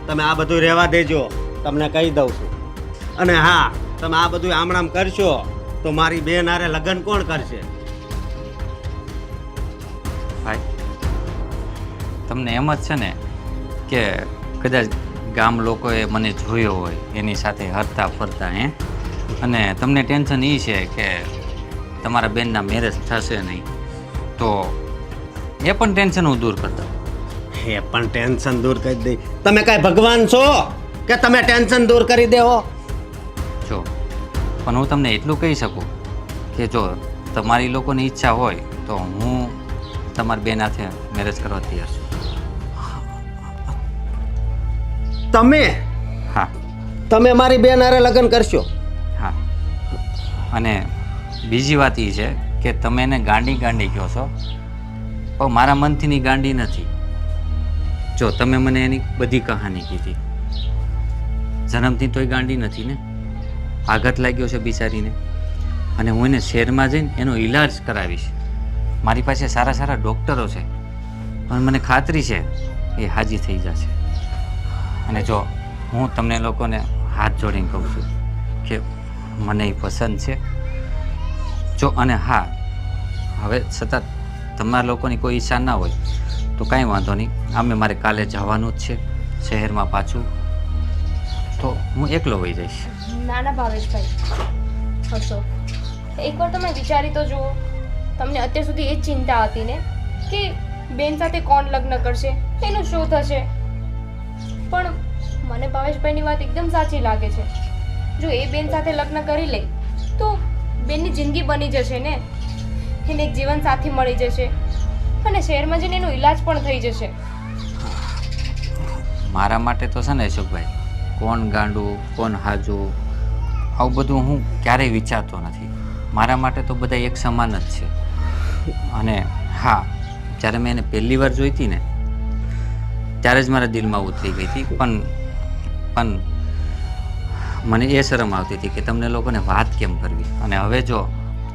તમે આ બધું રહેવા દેજો, તમને કહી દઉં છું. અને હા, તમે આ બધું આમણામ કરશો તો મારી બેન હારે લગ્ન કોણ કરશે? ભાઈ, તમને એમ જ છે ને કે કદાચ ગામ લોકોએ મને જોયો હોય એની સાથે હરતા ફરતા, અને તમને ટેન્શન એ છે કે તમારા બેનના મેરેજ થશે નહીં, તો એ પણ ટેન્શન હું દૂર કરતા. એ પણ ટેન્શન દૂર કરી દઈ. તમે કાંઈ ભગવાન છો કે તમે ટેન્શન દૂર કરી દેવો? જો, પણ હું તમને એટલું કહી શકું કે જો તમારી લોકોની ઈચ્છા હોય તો હું તમારી બેન સાથે મેરેજ કરવા તૈયાર છું. તમે તમે મારી બેન હારે લગ્ન કરશો. હા, અને બીજી વાત એ છે કે તમે એને ગાંડી ગાંડી કહો છો, પણ મારા મનથીની ગાંડી નથી. જો તમે મને એની બધી કહાની કીધી, જન્મથી તોય ગાંડી નથી ને, આઘાત લાગ્યો છે બિચારીને, અને હું એને શહેરમાં જઈને એનો ઈલાજ કરાવીશ. મારી પાસે સારા સારા ડૉક્ટરો છે, પણ મને ખાતરી છે એ હાજી થઈ જશે. અને જો હું તમને લોકોને હાથ જોડીને કહું છું કે મને એ પસંદ છે. જો અને હા, હવે છતાં તમારા લોકોની કોઈ ઈચ્છા ના હોય તો કાંઈ વાંધો નહીં, આમે મારે કાલે જવાનું જ છે શહેરમાં પાછું, તો હું એકલો વહી જઈશ. ના ના ભાવેશભાઈ, હશો એકવાર તમે વિચારી તો જુઓ. તમને અત્યાર સુધી એ જ ચિંતા હતી ને કે બેન સાથે કોણ લગ્ન કરશે, એનું શું થશે. પણ મને ભાવેશભાઈની વાત એકદમ સાચી લાગે છે. જો એ બેન સાથે લગ્ન કરી લે તો બેનની જિંદગી બની જશે ને, એને એક જીવન સાથી મળી જશે, અને શહેરમાં જઈને એનો ઈલાજ પણ થઈ જશે. મારા માટે તો છે ને અશોકભાઈ, કોણ ગાંડું કોણ હાજુ આવું બધું હું ક્યારેય વિચારતો નથી. મારા માટે તો બધા એક સમાન જ છે. અને હા, જ્યારે મેં એને પહેલી વાર જોઈ હતી ને ત્યારે જ મારા દિલમાં ઉતરી ગઈ હતી, પણ મને એ શરમ આવતી હતી કે તમને લોકોને વાત કેમ કરવી. અને હવે જો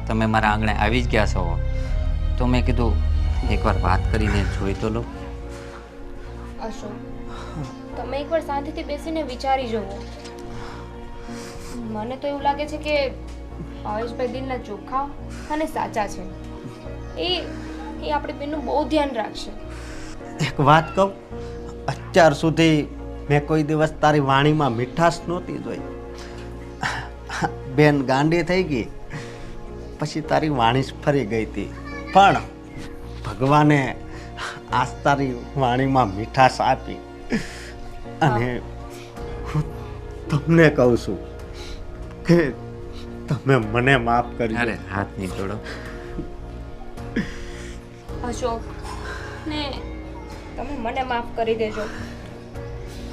તમે મારા આંગણે આવી જ ગયા છો તો મેં કીધું એકવાર વાત કરીને જોઈ તો લો. અશોક, તમે એકવાર શાંતિથી બેસીને વિચારી જુઓ. મને તો એવું લાગે છે કે ભાવેશભાઈ દિલના ચોખ્ખા અને સાચા છે. એ આપણી બેનનું બહુ ધ્યાન રાખશે. એક વાત કહું, અત્યાર સુધી મેં કોઈ દિવસ તારી વાણીમાં મીઠાશ નહોતી જોઈ. બેન ગાંડી થઈ ગઈ પછી તારી વાણી જ ફરી ગઈ હતી, પણ ભગવાને આજ તારી વાણીમાં મીઠાશ આપી. અને હું તમને કહું છું કે તમે મને માફ કરજો. અરે હાથ નહીં જોડો અશોક, ને તમે મને માફ કરી દેજો.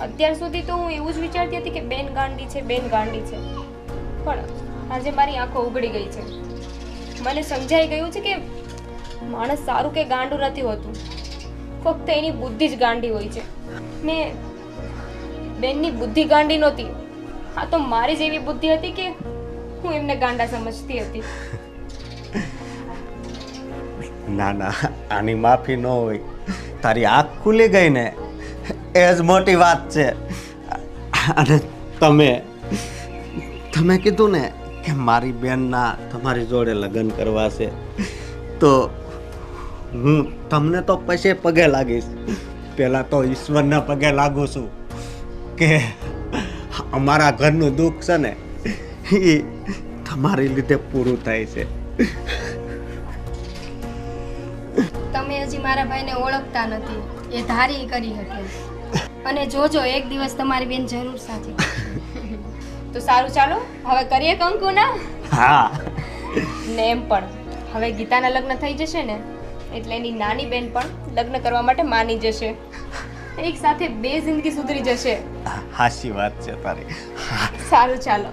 અત્યાર સુધી તો હું એવું જ વિચારતી હતી કે બેન ગાંડી છે, બેન ગાંડી છે, પણ આજે મારી આંખો ઉઘડી ગઈ છે. મને સમજાઈ ગયું છે કે માણસ સારું કે ગાંડું નથી હોતું, ફક્ત એની બુદ્ધિ જ ગાંડી હોય છે. ને બેનની બુદ્ધિ ગાંડી નહોતી, આ તો મારી જેવી બુદ્ધિ હતી કે હું એમને ગાંડા સમજતી હતી. ના ના, આની માફી ન હોય. તારી આંખ ખુલી ગઈ ને એ જ મોટી વાત છે. અને તમે કીધું ને કે મારી બેનના તમારી જોડે લગ્ન કરવા છે, તો હું તમને તો પછી પગે લાગીશ. પહેલાં તો ઈશ્વરના પગે લાગુ છું કે અમારા ઘરનું દુઃખ છે ને એ તમારી લીધે પૂરું થાય છે. તમે હજી મારા ભાઈને ઓળખતા નથી, એ ધારી કરી હતી. અને જોજો એક દિવસ તમારી બેન જરૂર સાચી. તો સારું, ચાલો હવે કરીએ કંકુના. હા, ને એમ પણ હવે ગીતાના લગ્ન થઈ જશે ને એટલે એની નાની બેન પણ લગ્ન કરવા માટે માની જશે. એક સાથે બે જિંદગી સુધરી જશે. હાચી વાત છે તારી. સારું, ચાલો.